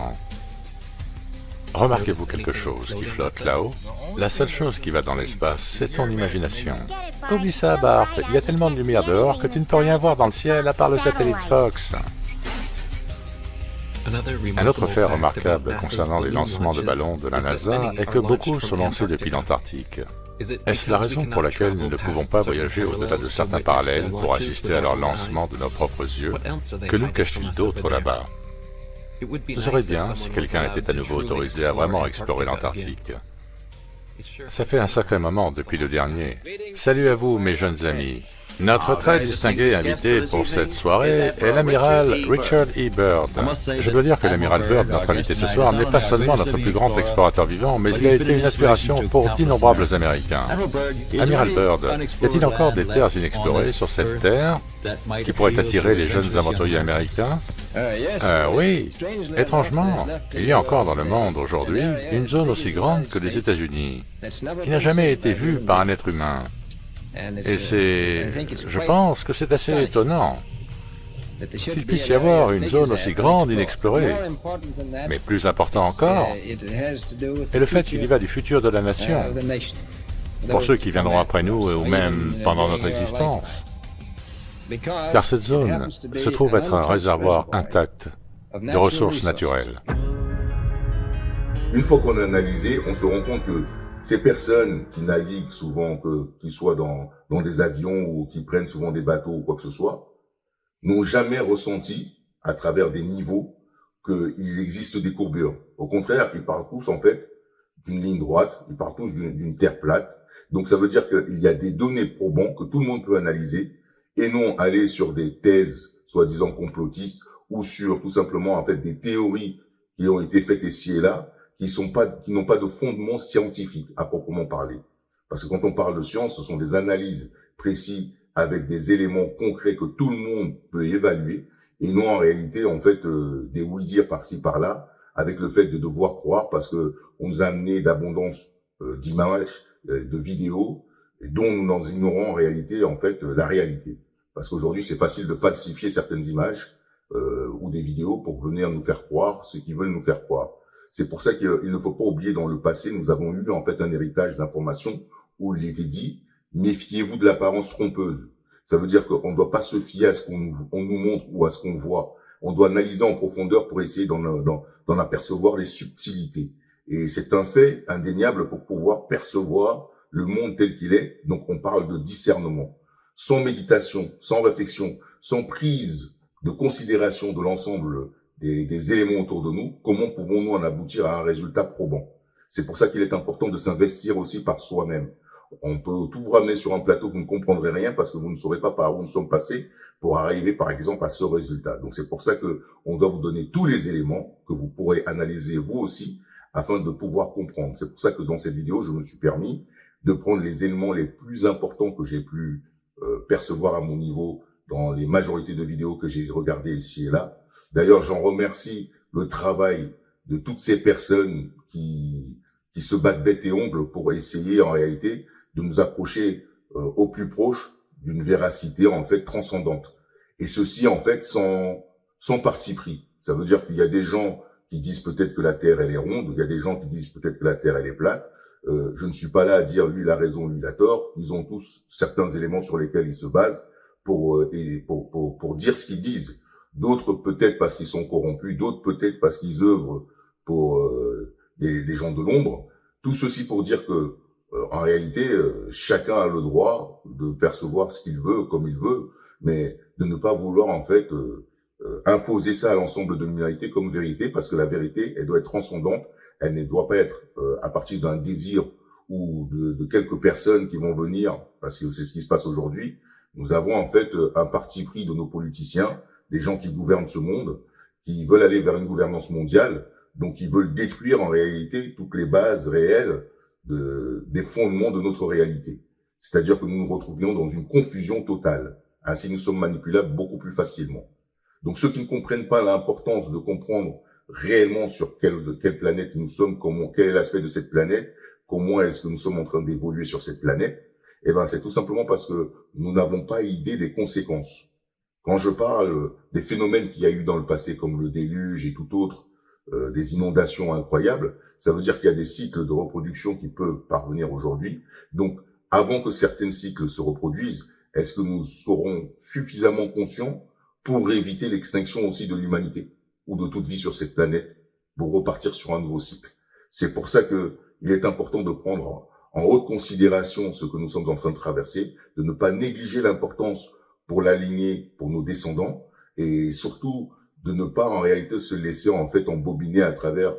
Remarquez-vous quelque chose qui flotte là-haut? La seule chose qui va dans l'espace, c'est ton imagination. Oublie ça, Bart. Il y a tellement de lumière dehors que tu ne peux rien voir dans le ciel à part le satellite Fox. Un autre fait remarquable concernant les lancements de ballons de la NASA est que beaucoup sont lancés depuis l'Antarctique. Est-ce la raison pour laquelle nous ne pouvons pas voyager au-delà de certains parallèles pour assister à leur lancement de nos propres yeux? Que nous cache-t-il d'autre là-bas? Ce serait bien si quelqu'un était à nouveau autorisé à vraiment explorer l'Antarctique. Ça fait un sacré moment depuis le dernier. Salut à vous, mes jeunes amis. Notre très distingué invité pour cette soirée est l'amiral Richard E. Byrd. Je dois dire que l'amiral Byrd, notre invité ce soir, n'est pas seulement notre plus grand explorateur vivant, mais il a été une inspiration pour d'innombrables Américains. Amiral Byrd, y a-t-il encore des terres inexplorées sur cette terre qui pourraient attirer les jeunes aventuriers américains? Oui, étrangement, il y a encore dans le monde aujourd'hui une zone aussi grande que les États-Unis, qui n'a jamais été vue par un être humain. Et je pense que c'est assez étonnant qu'il puisse y avoir une zone aussi grande inexplorée. Mais plus important encore est le fait qu'il y va du futur de la nation, pour ceux qui viendront après nous ou même pendant notre existence. Car cette zone se trouve être un réservoir intact de ressources naturelles. Une fois qu'on a analysé, on se rend compte que ces personnes qui naviguent souvent, qu'ils soient dans des avions ou qui prennent souvent des bateaux ou quoi que ce soit, n'ont jamais ressenti, à travers des niveaux, qu'il existe des courbures. Au contraire, ils partent tous, en fait, d'une ligne droite, ils partent tous d'une terre plate. Donc ça veut dire qu'il y a des données probantes que tout le monde peut analyser, et non aller sur des thèses, soi-disant complotistes, ou sur, tout simplement, en fait, des théories qui ont été faites ici et là, qui n'ont pas de fondement scientifique à proprement parler. Parce que quand on parle de science, ce sont des analyses précises avec des éléments concrets que tout le monde peut évaluer, et non en réalité, en fait, des oui-dire par-ci par-là, avec le fait de devoir croire, parce que on nous a amené d'abondance d'images, de vidéos, dont nous en ignorons en réalité, en fait, la réalité. Parce qu'aujourd'hui, c'est facile de falsifier certaines images ou des vidéos pour venir nous faire croire ce qu'ils veulent nous faire croire. C'est pour ça qu'il ne faut pas oublier, dans le passé, nous avons eu en fait un héritage d'informations où il était dit « méfiez-vous de l'apparence trompeuse ». Ça veut dire qu'on ne doit pas se fier à ce qu'on nous montre ou à ce qu'on voit. On doit analyser en profondeur pour essayer d'en apercevoir les subtilités. Et c'est un fait indéniable pour pouvoir percevoir le monde tel qu'il est. Donc on parle de discernement. Sans méditation, sans réflexion, sans prise de considération de l'ensemble des éléments autour de nous, comment pouvons-nous en aboutir à un résultat probant? C'est pour ça qu'il est important de s'investir aussi par soi-même. On peut tout vous ramener sur un plateau, vous ne comprendrez rien parce que vous ne saurez pas par où nous sommes passés pour arriver, par exemple, à ce résultat. Donc c'est pour ça que on doit vous donner tous les éléments que vous pourrez analyser vous aussi afin de pouvoir comprendre. C'est pour ça que dans cette vidéo, je me suis permis de prendre les éléments les plus importants que j'ai pu percevoir à mon niveau dans les majorités de vidéos que j'ai regardées ici et là. D'ailleurs, j'en remercie le travail de toutes ces personnes qui se battent bec et ongles pour essayer en réalité de nous approcher au plus proche d'une véracité en fait transcendante. Et ceci en fait sans parti pris. Ça veut dire qu'il y a des gens qui disent peut-être que la Terre elle est ronde, il y a des gens qui disent peut-être que la Terre elle est plate. Je ne suis pas là à dire lui il a raison, lui il a tort. Ils ont tous certains éléments sur lesquels ils se basent pour dire ce qu'ils disent. D'autres peut-être parce qu'ils sont corrompus, d'autres peut-être parce qu'ils œuvrent pour des gens de l'ombre. Tout ceci pour dire que en réalité, chacun a le droit de percevoir ce qu'il veut, comme il veut, mais de ne pas vouloir en fait imposer ça à l'ensemble de l'humanité comme vérité, parce que la vérité, elle doit être transcendante, elle ne doit pas être à partir d'un désir ou de quelques personnes qui vont venir, parce que c'est ce qui se passe aujourd'hui. Nous avons en fait un parti pris de nos politiciens, des gens qui gouvernent ce monde, qui veulent aller vers une gouvernance mondiale, donc ils veulent détruire en réalité toutes les bases réelles des fondements de notre réalité. C'est-à-dire que nous nous retrouvions dans une confusion totale. Ainsi, nous sommes manipulables beaucoup plus facilement. Donc ceux qui ne comprennent pas l'importance de comprendre réellement sur quelle planète nous sommes, quel est l'aspect de cette planète, comment est-ce que nous sommes en train d'évoluer sur cette planète, eh ben c'est tout simplement parce que nous n'avons pas idée des conséquences. Quand je parle des phénomènes qu'il y a eu dans le passé, comme le déluge et tout autre, des inondations incroyables, ça veut dire qu'il y a des cycles de reproduction qui peuvent parvenir aujourd'hui. Donc, avant que certains cycles se reproduisent, est-ce que nous serons suffisamment conscients pour éviter l'extinction aussi de l'humanité ou de toute vie sur cette planète pour repartir sur un nouveau cycle? C'est pour ça que il est important de prendre en haute considération ce que nous sommes en train de traverser, de ne pas négliger l'importance pour la lignée, pour nos descendants, et surtout de ne pas en réalité se laisser en fait embobiner à travers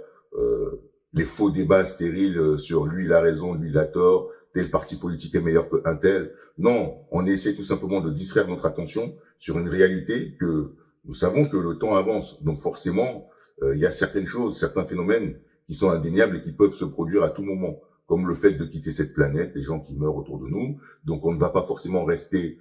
les faux débats stériles sur lui il a raison, lui il a tort, tel parti politique est meilleur qu'un tel. Non, on essaie tout simplement de distraire notre attention sur une réalité que nous savons que le temps avance. Donc forcément, il y a certaines choses, certains phénomènes qui sont indéniables et qui peuvent se produire à tout moment, comme le fait de quitter cette planète, les gens qui meurent autour de nous. Donc on ne va pas forcément rester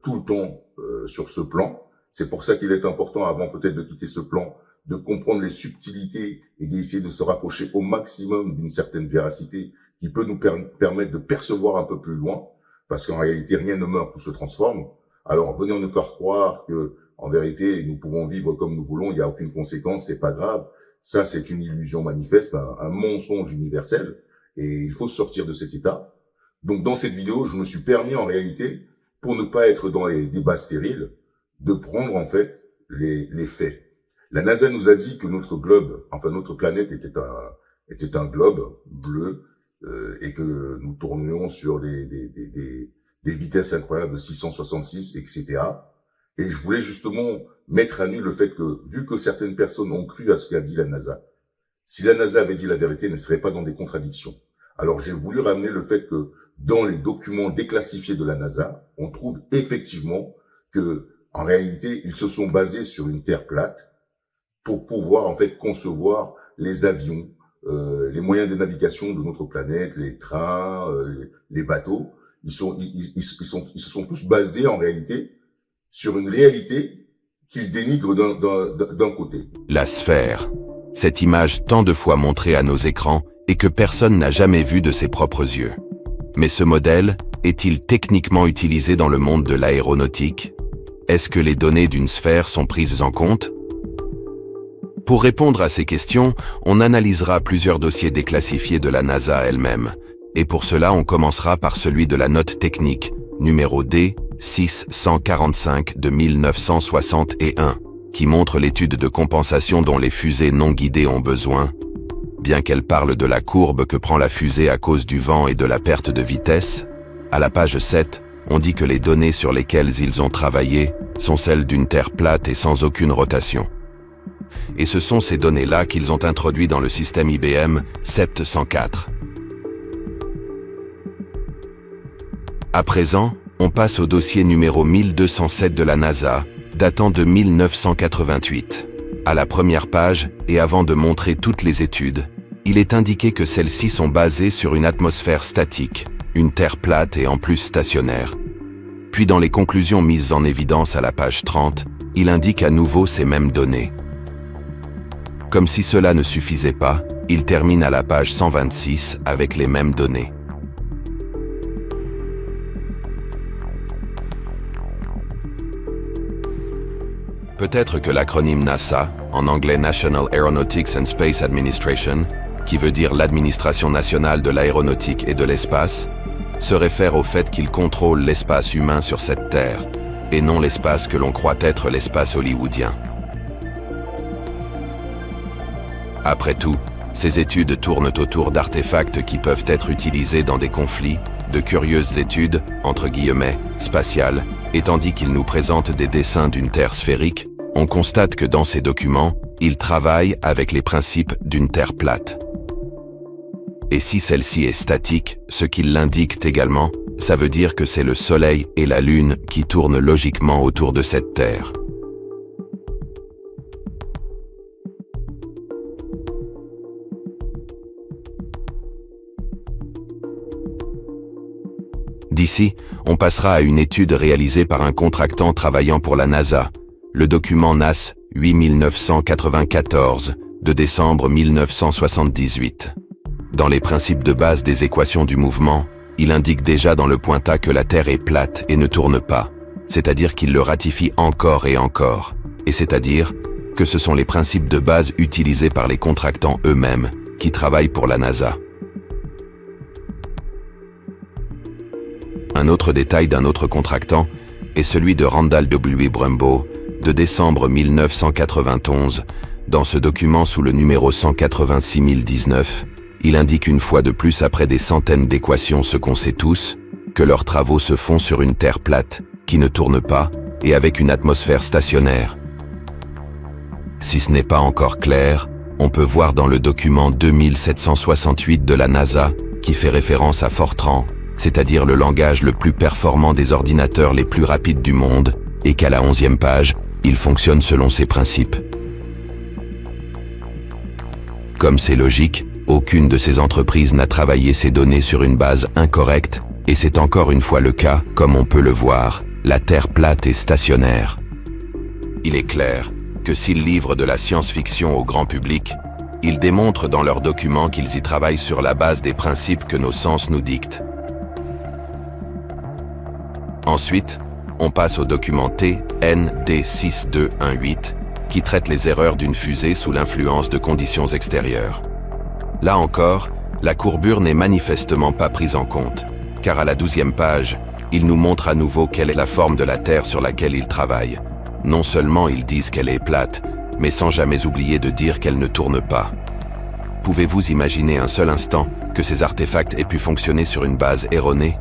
tout le temps sur ce plan. C'est pour ça qu'il est important, avant peut-être de quitter ce plan, de comprendre les subtilités et d'essayer de se rapprocher au maximum d'une certaine véracité qui peut nous permettre de percevoir un peu plus loin, parce qu'en réalité, rien ne meurt, tout se transforme. Alors, venez nous faire croire que, en vérité, nous pouvons vivre comme nous voulons, il n'y a aucune conséquence, c'est pas grave. Ça, c'est une illusion manifeste, un mensonge universel, et il faut sortir de cet état. Donc, dans cette vidéo, je me suis permis, en réalité, pour ne pas être dans les débats stériles, de prendre, en fait, les faits. La NASA nous a dit que notre globe, enfin notre planète était un globe bleu et que nous tournions sur des vitesses incroyables de 666, etc. Et je voulais justement mettre à nu le fait que, vu que certaines personnes ont cru à ce qu'a dit la NASA, si la NASA avait dit la vérité, elle ne serait pas dans des contradictions. Alors j'ai voulu ramener le fait que dans les documents déclassifiés de la NASA, on trouve effectivement que, en réalité, ils se sont basés sur une Terre plate pour pouvoir en fait concevoir les avions, les moyens de navigation de notre planète, les trains, les bateaux. Ils se sont tous basés en réalité sur une réalité qu'ils dénigrent d'un côté. La sphère, cette image tant de fois montrée à nos écrans et que personne n'a jamais vue de ses propres yeux. Mais ce modèle est-il techniquement utilisé dans le monde de l'aéronautique? Est-ce que les données d'une sphère sont prises en compte? Pour répondre à ces questions, on analysera plusieurs dossiers déclassifiés de la NASA elle-même. Et pour cela, on commencera par celui de la note technique, numéro D645 de 1961, qui montre l'étude de compensation dont les fusées non guidées ont besoin. Bien qu'elle parle de la courbe que prend la fusée à cause du vent et de la perte de vitesse, à la page 7, on dit que les données sur lesquelles ils ont travaillé sont celles d'une Terre plate et sans aucune rotation. Et ce sont ces données-là qu'ils ont introduites dans le système IBM 704. À présent, on passe au dossier numéro 1207 de la NASA, datant de 1988. À la première page, et avant de montrer toutes les études, il est indiqué que celles-ci sont basées sur une atmosphère statique, une Terre plate et en plus stationnaire. Puis dans les conclusions mises en évidence à la page 30, il indique à nouveau ces mêmes données. Comme si cela ne suffisait pas, il termine à la page 126 avec les mêmes données. Peut-être que l'acronyme NASA, en anglais National Aeronautics and Space Administration, qui veut dire l'administration nationale de l'aéronautique et de l'espace, se réfère au fait qu'il contrôle l'espace humain sur cette Terre, et non l'espace que l'on croit être l'espace hollywoodien. Après tout, ces études tournent autour d'artefacts qui peuvent être utilisés dans des conflits, de curieuses études, entre guillemets, spatiales, et tandis qu'ils nous présentent des dessins d'une Terre sphérique, on constate que dans ces documents, ils travaillent avec les principes d'une Terre plate. Et si celle-ci est statique, ce qu'ils l'indiquent également, ça veut dire que c'est le Soleil et la Lune qui tournent logiquement autour de cette Terre. D'ici, on passera à une étude réalisée par un contractant travaillant pour la NASA, le document NAS 8994 de décembre 1978. Dans les principes de base des équations du mouvement, il indique déjà dans le pointa que la Terre est plate et ne tourne pas, c'est-à-dire qu'il le ratifie encore et encore, et c'est-à-dire que ce sont les principes de base utilisés par les contractants eux-mêmes qui travaillent pour la NASA. Un autre détail d'un autre contractant est celui de Randall W. Brumbaugh, de décembre 1991. Dans ce document sous le numéro 186019, il indique une fois de plus après des centaines d'équations ce qu'on sait tous, que leurs travaux se font sur une Terre plate, qui ne tourne pas, et avec une atmosphère stationnaire. Si ce n'est pas encore clair, on peut voir dans le document 2768 de la NASA, qui fait référence à Fortran, c'est-à-dire le langage le plus performant des ordinateurs les plus rapides du monde, et qu'à la 11e page, il fonctionne selon ces principes. Comme c'est logique, aucune de ces entreprises n'a travaillé ces données sur une base incorrecte, et c'est encore une fois le cas, comme on peut le voir, la Terre plate est stationnaire. Il est clair que s'ils livrent de la science-fiction au grand public, ils démontrent dans leurs documents qu'ils y travaillent sur la base des principes que nos sens nous dictent. Ensuite, on passe au document TND6218, qui traite les erreurs d'une fusée sous l'influence de conditions extérieures. Là encore, la courbure n'est manifestement pas prise en compte, car à la 12e page, il nous montre à nouveau quelle est la forme de la Terre sur laquelle ils travaillent. Non seulement ils disent qu'elle est plate, mais sans jamais oublier de dire qu'elle ne tourne pas. Pouvez-vous imaginer un seul instant que ces artefacts aient pu fonctionner sur une base erronée?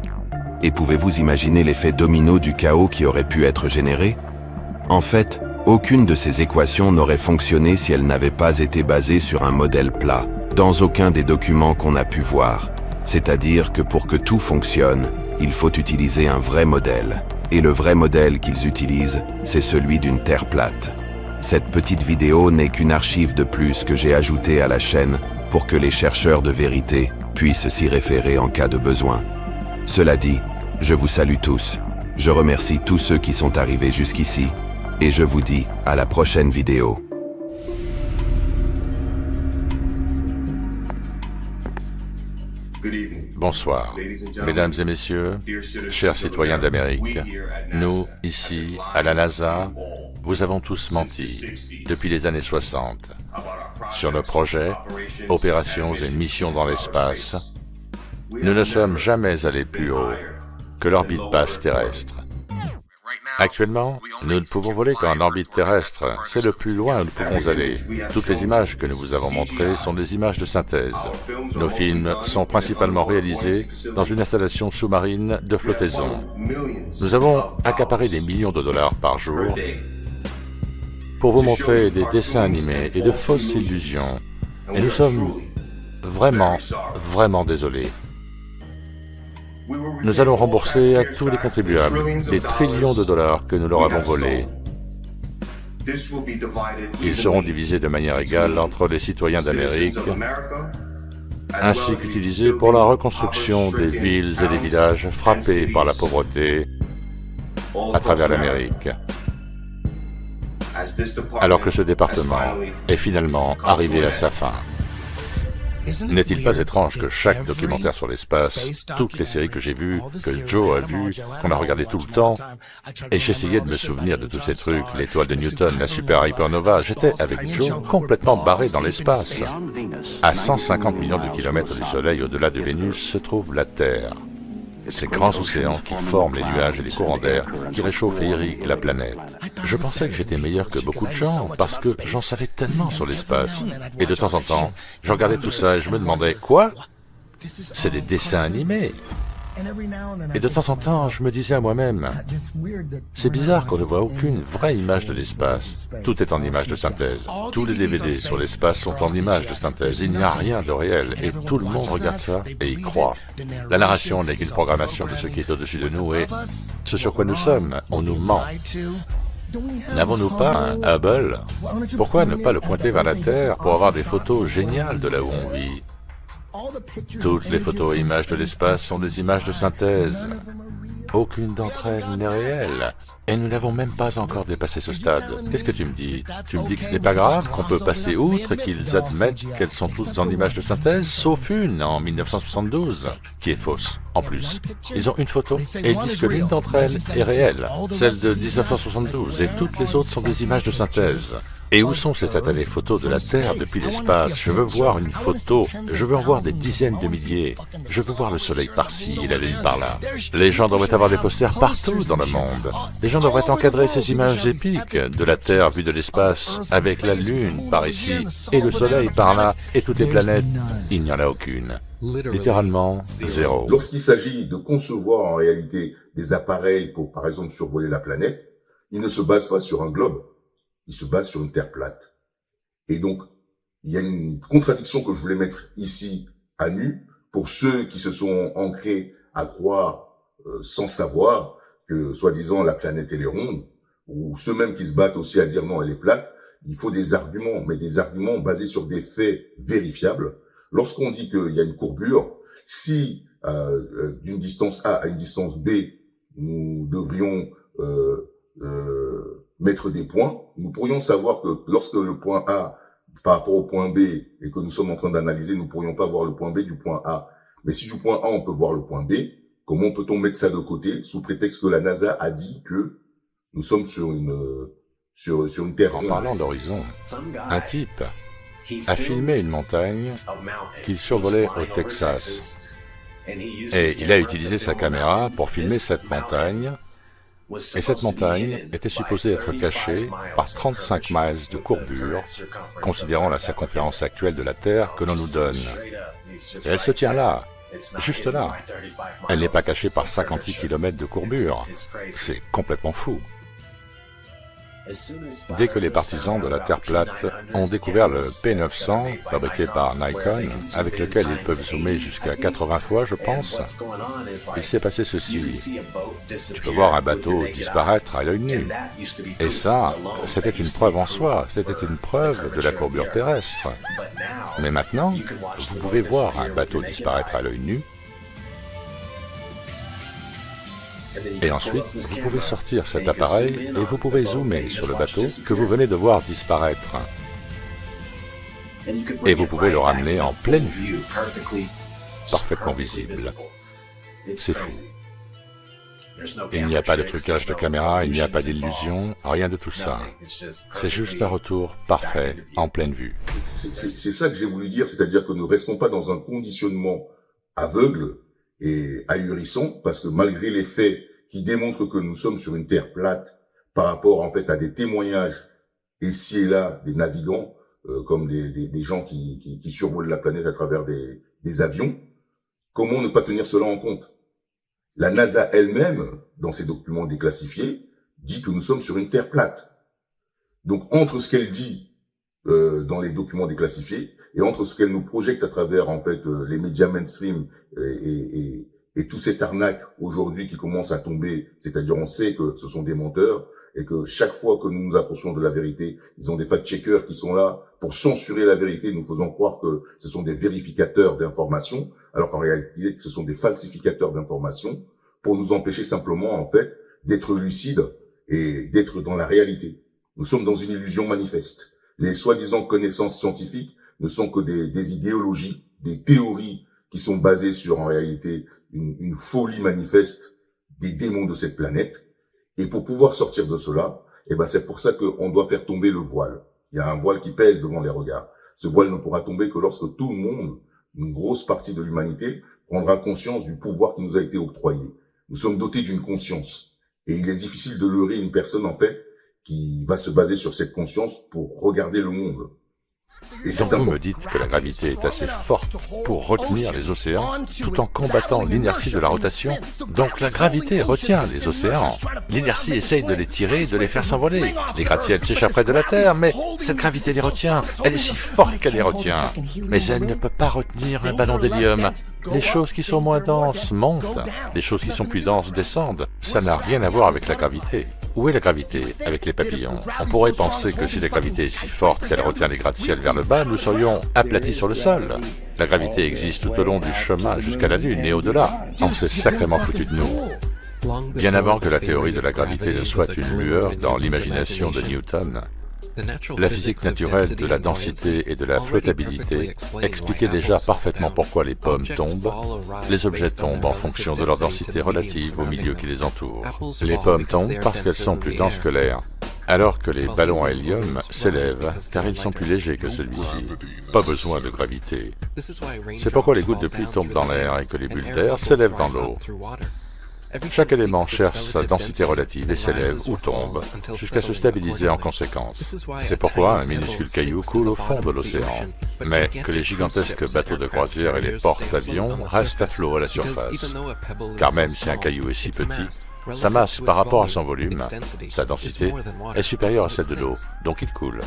Et pouvez-vous imaginer l'effet domino du chaos qui aurait pu être généré? En fait, aucune de ces équations n'aurait fonctionné si elle n'avait pas été basée sur un modèle plat, dans aucun des documents qu'on a pu voir. C'est-à-dire que pour que tout fonctionne, il faut utiliser un vrai modèle. Et le vrai modèle qu'ils utilisent, c'est celui d'une Terre plate. Cette petite vidéo n'est qu'une archive de plus que j'ai ajoutée à la chaîne pour que les chercheurs de vérité puissent s'y référer en cas de besoin. Cela dit, je vous salue tous. Je remercie tous ceux qui sont arrivés jusqu'ici. Et je vous dis à la prochaine vidéo. Bonsoir, mesdames et messieurs, chers citoyens d'Amérique. Nous, ici, à la NASA, vous avons tous menti depuis les années 60 sur nos projets, opérations et missions dans l'espace. Nous ne sommes jamais allés plus haut que l'orbite basse terrestre. Actuellement, nous ne pouvons voler qu'en orbite terrestre. C'est le plus loin où nous pouvons aller. Toutes les images que nous vous avons montrées sont des images de synthèse. Nos films sont principalement réalisés dans une installation sous-marine de flottaison. Nous avons accaparé des millions de dollars par jour pour vous montrer des dessins animés et de fausses illusions. Et nous sommes vraiment désolés. Nous allons rembourser à tous les contribuables les trillions de dollars que nous leur avons volés. Ils seront divisés de manière égale entre les citoyens d'Amérique, ainsi qu'utilisés pour la reconstruction des villes et des villages frappés par la pauvreté à travers l'Amérique. Alors que ce département est finalement arrivé à sa fin. N'est-il pas étrange que chaque documentaire sur l'espace, toutes les séries que j'ai vues, que Joe a vues, qu'on a regardé tout le temps, et j'essayais de me souvenir de tous ces trucs, l'étoile de Newton, la super hypernova, j'étais avec Joe complètement barré dans l'espace. À 150 millions de kilomètres du Soleil, au-delà de Vénus, se trouve la Terre. Ces grands océans qui forment les nuages et les courants d'air, qui réchauffent et irriguent la planète. Je pensais que j'étais meilleur que beaucoup de gens, parce que j'en savais tellement sur l'espace. Et de temps en temps, je regardais tout ça et je me demandais, quoi? C'est des dessins animés. Et de temps en temps, je me disais à moi-même, c'est bizarre qu'on ne voit aucune vraie image de l'espace. Tout est en image de synthèse. Tous les DVD sur l'espace sont en image de synthèse. Il n'y a rien de réel. Et tout le monde regarde ça et y croit. La narration n'est qu'une programmation de ce qui est au-dessus de nous et ce sur quoi nous sommes, on nous ment. N'avons-nous pas un Hubble? Pourquoi ne pas le pointer vers la Terre pour avoir des photos géniales de là où on vit? Toutes les photos et images de l'espace sont des images de synthèse. Aucune d'entre elles n'est réelle. Et nous n'avons même pas encore dépassé ce stade. Qu'est-ce que tu me dis? Tu me dis que ce n'est pas grave, qu'on peut passer outre, qu'ils admettent qu'elles sont toutes en images de synthèse, sauf une, en 1972, qui est fausse, en plus. Ils ont une photo, et ils disent que l'une d'entre elles est réelle, celle de 1972, et toutes les autres sont des images de synthèse. Et où sont ces satanées photos de la Terre depuis l'espace? Je veux voir une photo, je veux en voir des dizaines de milliers. Je veux voir le soleil par-ci et la lune par-là. Les gens devraient avoir des posters partout dans le monde. Les gens devraient encadrer ces images épiques de la Terre vue de l'espace avec la lune par ici et le soleil par-là et toutes les planètes. Il n'y en a aucune. Littéralement, zéro. Lorsqu'il s'agit de concevoir en réalité des appareils pour, par exemple, survoler la planète, ils ne se basent pas sur un globe. Il se base sur une terre plate. Et donc, il y a une contradiction que je voulais mettre ici à nu pour ceux qui se sont ancrés à croire, sans savoir, que soi-disant la planète elle est ronde, ou ceux même qui se battent aussi à dire non, elle est plate. Il faut des arguments, mais des arguments basés sur des faits vérifiables. Lorsqu'on dit qu'il y a une courbure, si d'une distance A à une distance B, nous devrions mettre des points, nous pourrions savoir que lorsque le point A par rapport au point B et que nous sommes en train d'analyser, nous pourrions pas voir le point B du point A. Mais si du point A on peut voir le point B, comment peut-on mettre ça de côté sous prétexte que la NASA a dit que nous sommes sur une terre ronde? En parlant d'horizon, un type a filmé une montagne qu'il survolait au Texas. Et il a utilisé sa caméra pour filmer cette montagne. Et cette montagne était supposée être cachée par 35 miles de courbure, considérant la circonférence actuelle de la Terre que l'on nous donne. Et elle se tient là, juste là. Elle n'est pas cachée par 56 km de courbure. C'est complètement fou. Dès que les partisans de la Terre plate ont découvert le P900, fabriqué par Nikon, avec lequel ils peuvent zoomer jusqu'à 80 fois, je pense, il s'est passé ceci. Tu peux voir un bateau disparaître à l'œil nu. Et ça, c'était une preuve en soi, c'était une preuve de la courbure terrestre. Mais maintenant, vous pouvez voir un bateau disparaître à l'œil nu, et ensuite, vous pouvez sortir cet appareil et vous pouvez zoomer sur le bateau que vous venez de voir disparaître. Et vous pouvez le ramener en pleine vue, parfaitement visible. C'est fou. Il n'y a pas de trucage de caméra, il n'y a pas d'illusion, rien de tout ça. C'est juste un retour parfait, en pleine vue. C'est ça que j'ai voulu dire, c'est-à-dire que nous ne restons pas dans un conditionnement aveugle et ahurissant, parce que malgré les faits qui démontrent que nous sommes sur une terre plate par rapport en fait à des témoignages ici et là des navigants, comme des gens qui survolent la planète à travers des avions, comment ne pas tenir cela en compte? La NASA elle-même, dans ses documents déclassifiés, dit que nous sommes sur une terre plate. Donc entre ce qu'elle dit dans les documents déclassifiés et entre ce qu'elle nous projette à travers en fait les médias mainstream et toute cette arnaque aujourd'hui qui commence à tomber, c'est-à-dire on sait que ce sont des menteurs et que chaque fois que nous nous approchons de la vérité, ils ont des fact-checkers qui sont là pour censurer la vérité, nous faisant croire que ce sont des vérificateurs d'informations, alors qu'en réalité ce sont des falsificateurs d'informations pour nous empêcher simplement en fait d'être lucides et d'être dans la réalité. Nous sommes dans une illusion manifeste. Les soi-disant connaissances scientifiques ne sont que des idéologies, des théories qui sont basées sur en réalité une folie manifeste des démons de cette planète. Et pour pouvoir sortir de cela, c'est pour ça qu'on doit faire tomber le voile. Il y a un voile qui pèse devant les regards. Ce voile ne pourra tomber que lorsque tout le monde, une grosse partie de l'humanité, prendra conscience du pouvoir qui nous a été octroyé. Nous sommes dotés d'une conscience. Et il est difficile de leurrer une personne, en fait, qui va se baser sur cette conscience pour regarder le monde. Et donc vous me dites que la gravité est assez forte pour retenir les océans tout en combattant l'inertie de la rotation. Donc la gravité retient les océans. L'inertie essaye de les tirer, de les faire s'envoler. Les gratte-ciels s'échapperaient de la Terre, mais cette gravité les retient. Elle est si forte qu'elle les retient. Mais elle ne peut pas retenir un ballon d'hélium. Les choses qui sont moins denses montent. Les choses qui sont plus denses descendent. Ça n'a rien à voir avec la gravité. Où est la gravité avec les papillons? On pourrait penser que si la gravité est si forte qu'elle retient les gratte-ciel vers le bas, nous serions aplatis sur le sol. La gravité existe tout au long du chemin jusqu'à la Lune et au-delà. On s'est sacrément foutu de nous. Bien avant que la théorie de la gravité ne soit une lueur dans l'imagination de Newton, La physique naturelle de la densité et de la flottabilité expliquait déjà parfaitement pourquoi les pommes tombent. Les objets tombent en fonction de leur densité relative au milieu qui les entoure. Les pommes tombent parce qu'elles sont plus denses que l'air, alors que les ballons à hélium s'élèvent car ils sont plus légers que celui-ci. Pas besoin de gravité. C'est pourquoi les gouttes de pluie tombent dans l'air et que les bulles d'air s'élèvent dans l'eau. Chaque élément cherche sa densité relative et s'élève ou tombe, jusqu'à se stabiliser en conséquence. C'est pourquoi un minuscule caillou coule au fond de l'océan, mais que les gigantesques bateaux de croisière et les porte-avions restent à flot à la surface. Car même si un caillou est si petit, sa masse par rapport à son volume, sa densité, est supérieure à celle de l'eau, donc il coule.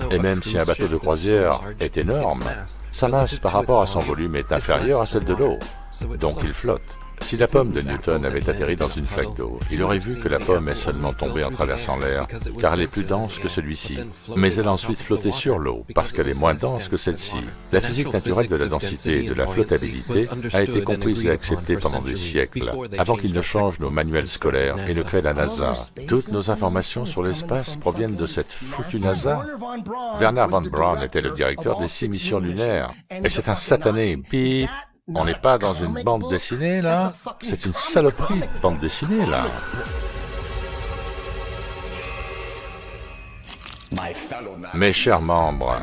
Et même si un bateau de croisière est énorme, sa masse par rapport à son volume est inférieure à celle de l'eau, donc il flotte. Si la pomme de Newton avait atterri dans une flaque d'eau, il aurait vu que la pomme est seulement tombée en traversant l'air, car elle est plus dense que celui-ci. Mais elle a ensuite flotté sur l'eau, parce qu'elle est moins dense que celle-ci. La physique naturelle de la densité et de la flottabilité a été comprise et acceptée pendant des siècles, avant qu'il ne change nos manuels scolaires et ne crée la NASA. Toutes nos informations sur l'espace proviennent de cette foutue NASA. Werner von Braun était le directeur des 6 missions lunaires, et c'est un satané bip. On n'est pas dans une bande dessinée, là? C'est une saloperie de bande dessinée, là. Mes chers membres,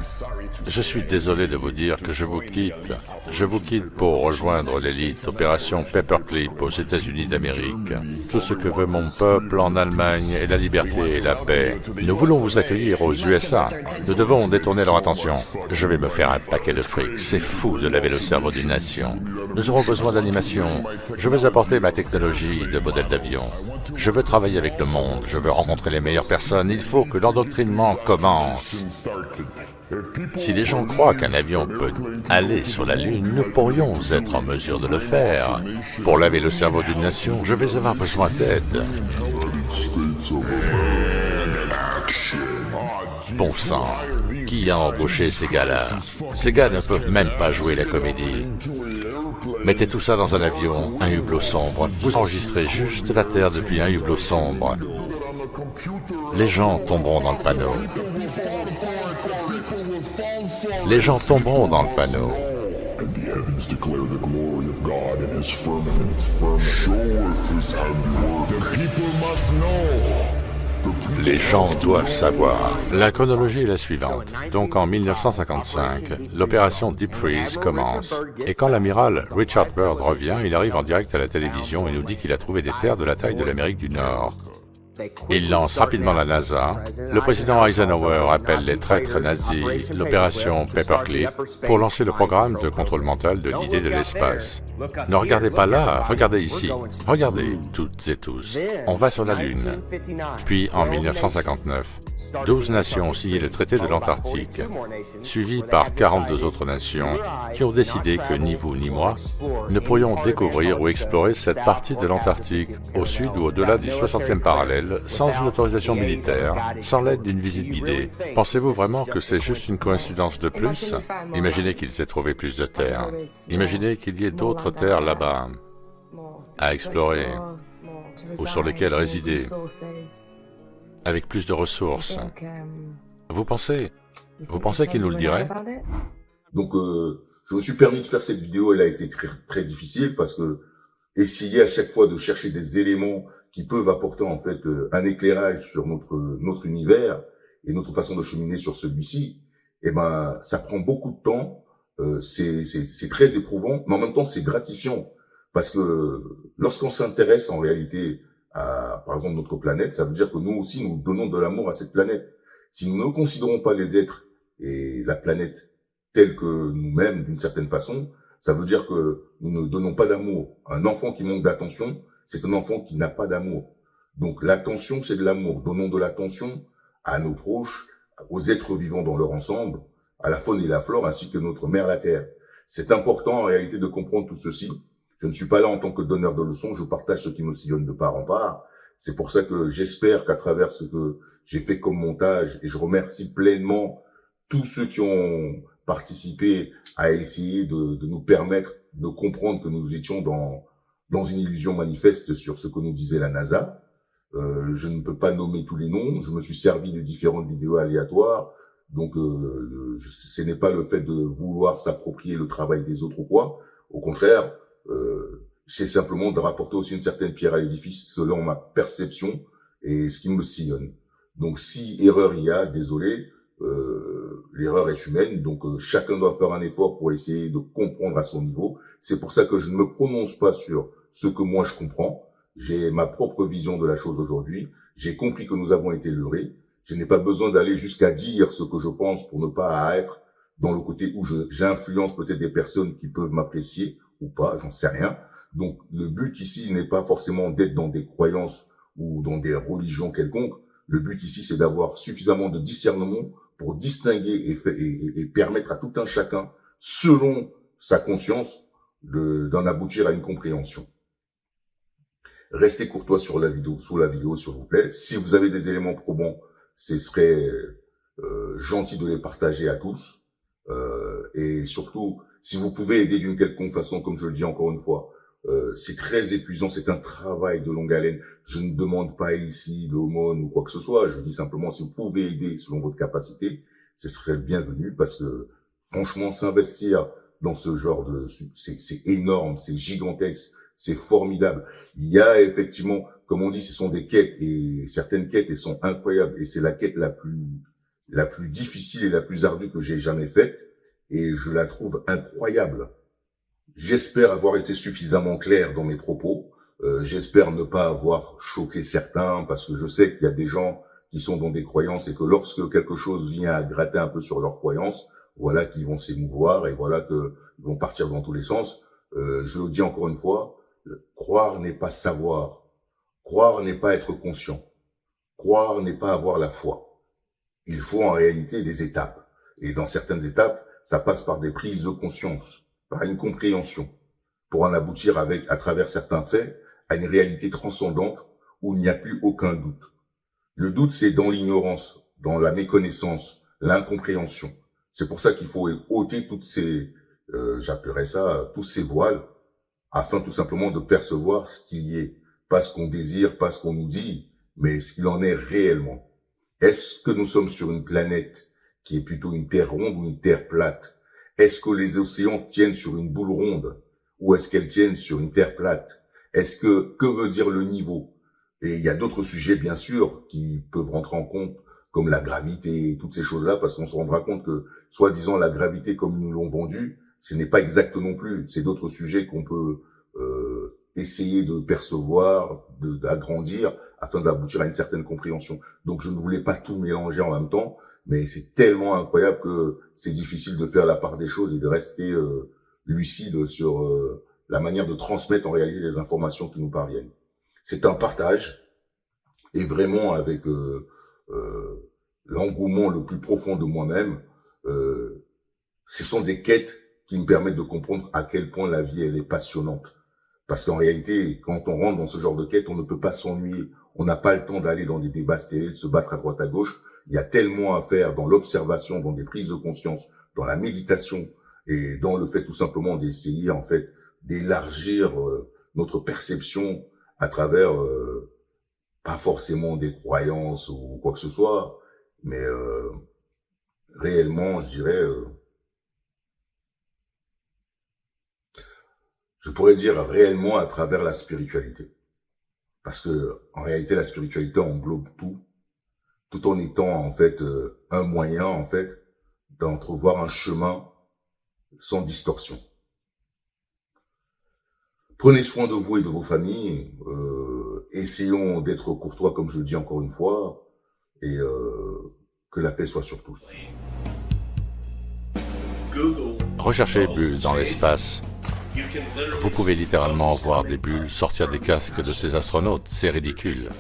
je suis désolé de vous dire que je vous quitte. Je vous quitte pour rejoindre l'élite Opération Paperclip aux États-Unis d'Amérique. Tout ce que veut mon peuple en Allemagne est la liberté et la paix. Nous voulons vous accueillir aux USA. Nous devons détourner leur attention. Je vais me faire un paquet de fric. C'est fou de laver le cerveau d'une nation. Nous aurons besoin d'animation. Je veux apporter ma technologie de modèle d'avion. Je veux travailler avec le monde. Je veux rencontrer les meilleures personnes. Il faut que l'endoctrinement commence. Si les gens croient qu'un avion peut aller sur la Lune, nous pourrions être en mesure de le faire. Pour laver le cerveau d'une nation, je vais avoir besoin d'aide. Bon sang, qui a embauché ces gars-là? Ces gars ne peuvent même pas jouer la comédie. Mettez tout ça dans un avion, un hublot sombre. Vous enregistrez juste la Terre depuis un hublot sombre. Les gens tomberont dans le panneau. Les gens tomberont dans le panneau. Les gens doivent savoir. La chronologie est la suivante. Donc en 1955, l'opération Deep Freeze commence. Et quand l'amiral Richard Byrd revient, il arrive en direct à la télévision et nous dit qu'il a trouvé des terres de la taille de l'Amérique du Nord. Il lance rapidement la NASA. Le président Eisenhower appelle les traîtres nazis l'opération Paperclip pour lancer le programme de contrôle mental de l'idée de l'espace. Ne regardez pas là, regardez ici. Regardez, toutes et tous. On va sur la Lune. Puis, en 1959, 12 nations ont signé le traité de l'Antarctique, suivi par 42 autres nations qui ont décidé que ni vous ni moi ne pourrions découvrir ou explorer cette partie de l'Antarctique, au sud ou au-delà du 60e parallèle, sans une autorisation militaire, sans l'aide d'une visite guidée. Pensez-vous vraiment que c'est juste une coïncidence de plus? Imaginez qu'ils aient trouvé plus de terres. Imaginez qu'il y ait d'autres terres là-bas à explorer ou sur lesquelles résider, avec plus de ressources. Vous pensez qu'il nous le dirait? Donc, je me suis permis de faire cette vidéo. Elle a été très, très difficile parce que essayer à chaque fois de chercher des éléments qui peuvent apporter en fait un éclairage sur notre univers et notre façon de cheminer sur celui-ci, eh ben, ça prend beaucoup de temps. C'est très éprouvant, mais en même temps, c'est gratifiant parce que lorsqu'on s'intéresse en réalité à, par exemple, notre planète, ça veut dire que nous aussi, nous donnons de l'amour à cette planète. Si nous ne considérons pas les êtres et la planète telle que nous-mêmes, d'une certaine façon, ça veut dire que nous ne donnons pas d'amour. Un enfant qui manque d'attention, c'est un enfant qui n'a pas d'amour. Donc l'attention, c'est de l'amour. Donnons de l'attention à nos proches, aux êtres vivants dans leur ensemble, à la faune et la flore, ainsi que notre mère, la Terre. C'est important en réalité de comprendre tout ceci. Je ne suis pas là en tant que donneur de leçons, je partage ce qui me sillonne de part en part. C'est pour ça que j'espère qu'à travers ce que j'ai fait comme montage, et je remercie pleinement tous ceux qui ont participé à essayer de nous permettre de comprendre que nous étions dans une illusion manifeste sur ce que nous disait la NASA. Je ne peux pas nommer tous les noms. Je me suis servi de différentes vidéos aléatoires. Donc, ce n'est pas le fait de vouloir s'approprier le travail des autres ou quoi. Au contraire, c'est simplement de rapporter aussi une certaine pierre à l'édifice selon ma perception et ce qui me sillonne. Donc, si erreur il y a, désolé, l'erreur est humaine. Donc, chacun doit faire un effort pour essayer de comprendre à son niveau. C'est pour ça que je ne me prononce pas sur ce que moi je comprends. J'ai ma propre vision de la chose aujourd'hui. J'ai compris que nous avons été leurrés. Je n'ai pas besoin d'aller jusqu'à dire ce que je pense pour ne pas être dans le côté où j'influence peut-être des personnes qui peuvent m'apprécier ou pas, j'en sais rien. Donc, le but ici n'est pas forcément d'être dans des croyances ou dans des religions quelconques. Le but ici, c'est d'avoir suffisamment de discernement pour distinguer et permettre à tout un chacun, selon sa conscience, d'en aboutir à une compréhension. Restez courtois sur la vidéo, sous la vidéo, s'il vous plaît. Si vous avez des éléments probants, ce serait gentil de les partager à tous. Et surtout, si vous pouvez aider d'une quelconque façon, comme je le dis encore une fois, c'est très épuisant, c'est un travail de longue haleine. Je ne demande pas ici l'aumône ou quoi que ce soit. Je dis simplement, si vous pouvez aider selon votre capacité, ce serait bienvenu parce que, franchement, s'investir dans ce genre de... C'est énorme, c'est gigantesque, c'est formidable. Il y a effectivement, comme on dit, ce sont des quêtes et certaines quêtes, elles sont incroyables et c'est la quête la plus difficile et la plus ardue que j'ai jamais faite et je la trouve incroyable. J'espère avoir été suffisamment clair dans mes propos. J'espère ne pas avoir choqué certains parce que je sais qu'il y a des gens qui sont dans des croyances et que lorsque quelque chose vient à gratter un peu sur leurs croyances, voilà qu'ils vont s'émouvoir et voilà qu'ils vont partir dans tous les sens. Je le dis encore une fois, croire n'est pas savoir. Croire n'est pas être conscient. Croire n'est pas avoir la foi. Il faut en réalité des étapes. Et dans certaines étapes, ça passe par des prises de conscience, par une compréhension, pour en aboutir à travers certains faits, à une réalité transcendante où il n'y a plus aucun doute. Le doute, c'est dans l'ignorance, dans la méconnaissance, l'incompréhension. C'est pour ça qu'il faut ôter toutes ces, j'appellerais ça, tous ces voiles, afin tout simplement de percevoir ce qu'il y est. Pas ce qu'on désire, pas ce qu'on nous dit, mais ce qu'il en est réellement. Est-ce que nous sommes sur une planète qui est plutôt une terre ronde ou une terre plate? Est-ce que les océans tiennent sur une boule ronde ou est-ce qu'elles tiennent sur une terre plate? Que veut dire le niveau? Et il y a d'autres sujets, bien sûr, qui peuvent rentrer en compte, comme la gravité et toutes ces choses-là, parce qu'on se rendra compte que, soi-disant, la gravité, comme nous l'ont vendu, ce n'est pas exact non plus. C'est d'autres sujets qu'on peut essayer de percevoir, d'agrandir, afin d'aboutir à une certaine compréhension. Donc, je ne voulais pas tout mélanger en même temps, mais c'est tellement incroyable que c'est difficile de faire la part des choses et de rester lucide sur la manière de transmettre en réalité les informations qui nous parviennent. C'est un partage, et vraiment avec l'engouement le plus profond de moi-même, ce sont des quêtes qui me permettent de comprendre à quel point la vie elle est passionnante. Parce qu'en réalité, quand on rentre dans ce genre de quête, on ne peut pas s'ennuyer. On n'a pas le temps d'aller dans des débats stériles, de se battre à droite à gauche. Il y a tellement à faire dans l'observation, dans des prises de conscience, dans la méditation et dans le fait tout simplement d'essayer en fait d'élargir notre perception à travers pas forcément des croyances ou quoi que ce soit, mais réellement, je dirais, je pourrais dire réellement à travers la spiritualité. Parce que en réalité, la spiritualité englobe tout en étant en fait un moyen en fait d'entrevoir un chemin sans distorsion. Prenez soin de vous et de vos familles. Essayons d'être courtois, comme je le dis encore une fois, et que la paix soit sur tous. Recherchez bulles dans l'espace. Vous pouvez littéralement voir des bulles sortir des casques de ces astronautes, c'est ridicule.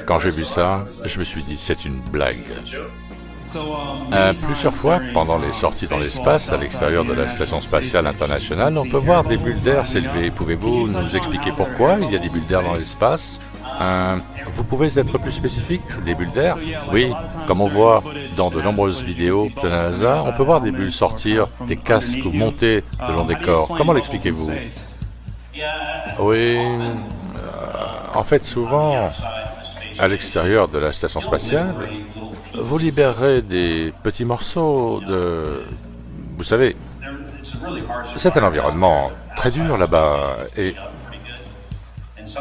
Quand j'ai vu ça, je me suis dit c'est une blague. Plusieurs fois, pendant les sorties dans l'espace, à l'extérieur de la Station Spatiale Internationale, on peut voir des bulles d'air s'élever. Pouvez-vous nous expliquer pourquoi il y a des bulles d'air dans l'espace? Vous pouvez être plus spécifique? Des bulles d'air? Oui, comme on voit dans de nombreuses vidéos de la NASA, on peut voir des bulles sortir des casques ou monter le long des corps. Comment l'expliquez-vous? Oui, en fait souvent, à l'extérieur de la station spatiale, vous libérerez des petits morceaux de... Vous savez, c'est un environnement très dur là-bas, et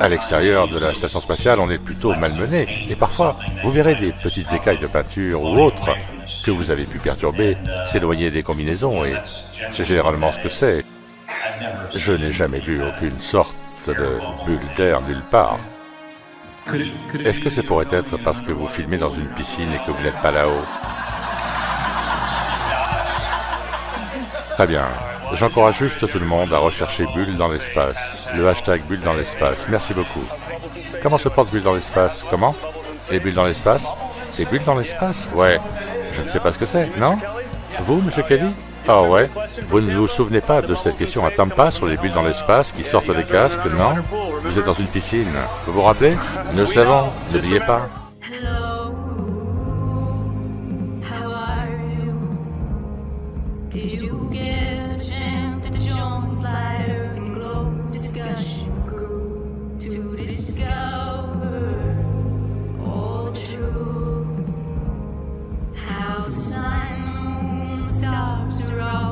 à l'extérieur de la station spatiale, on est plutôt malmené, et parfois, vous verrez des petites écailles de peinture ou autres que vous avez pu perturber, s'éloigner des combinaisons, et c'est généralement ce que c'est. Je n'ai jamais vu aucune sorte de bulle d'air nulle part. Est-ce que ça pourrait être parce que vous filmez dans une piscine et que vous n'êtes pas là-haut? Très bien. J'encourage juste tout le monde à rechercher Bulle dans l'espace. Le hashtag Bulle dans l'espace. Merci beaucoup. Comment se porte Bulle dans l'espace? Comment? Les bulles dans l'espace? Les bulles dans l'espace? Ouais. Je ne sais pas ce que c'est, non? Vous, Monsieur Kelly? Ah ouais. Vous ne vous souvenez pas de cette question à Tampa sur les bulles dans l'espace qui sortent des casques, non? Vous êtes dans une piscine. Vous vous rappelez? Nous le savons. N'oubliez pas. Hello, how are you? Did you get a chance to join Flight Earth Globe discussion group to discover all the truth? How the sun, the moon, the stars are all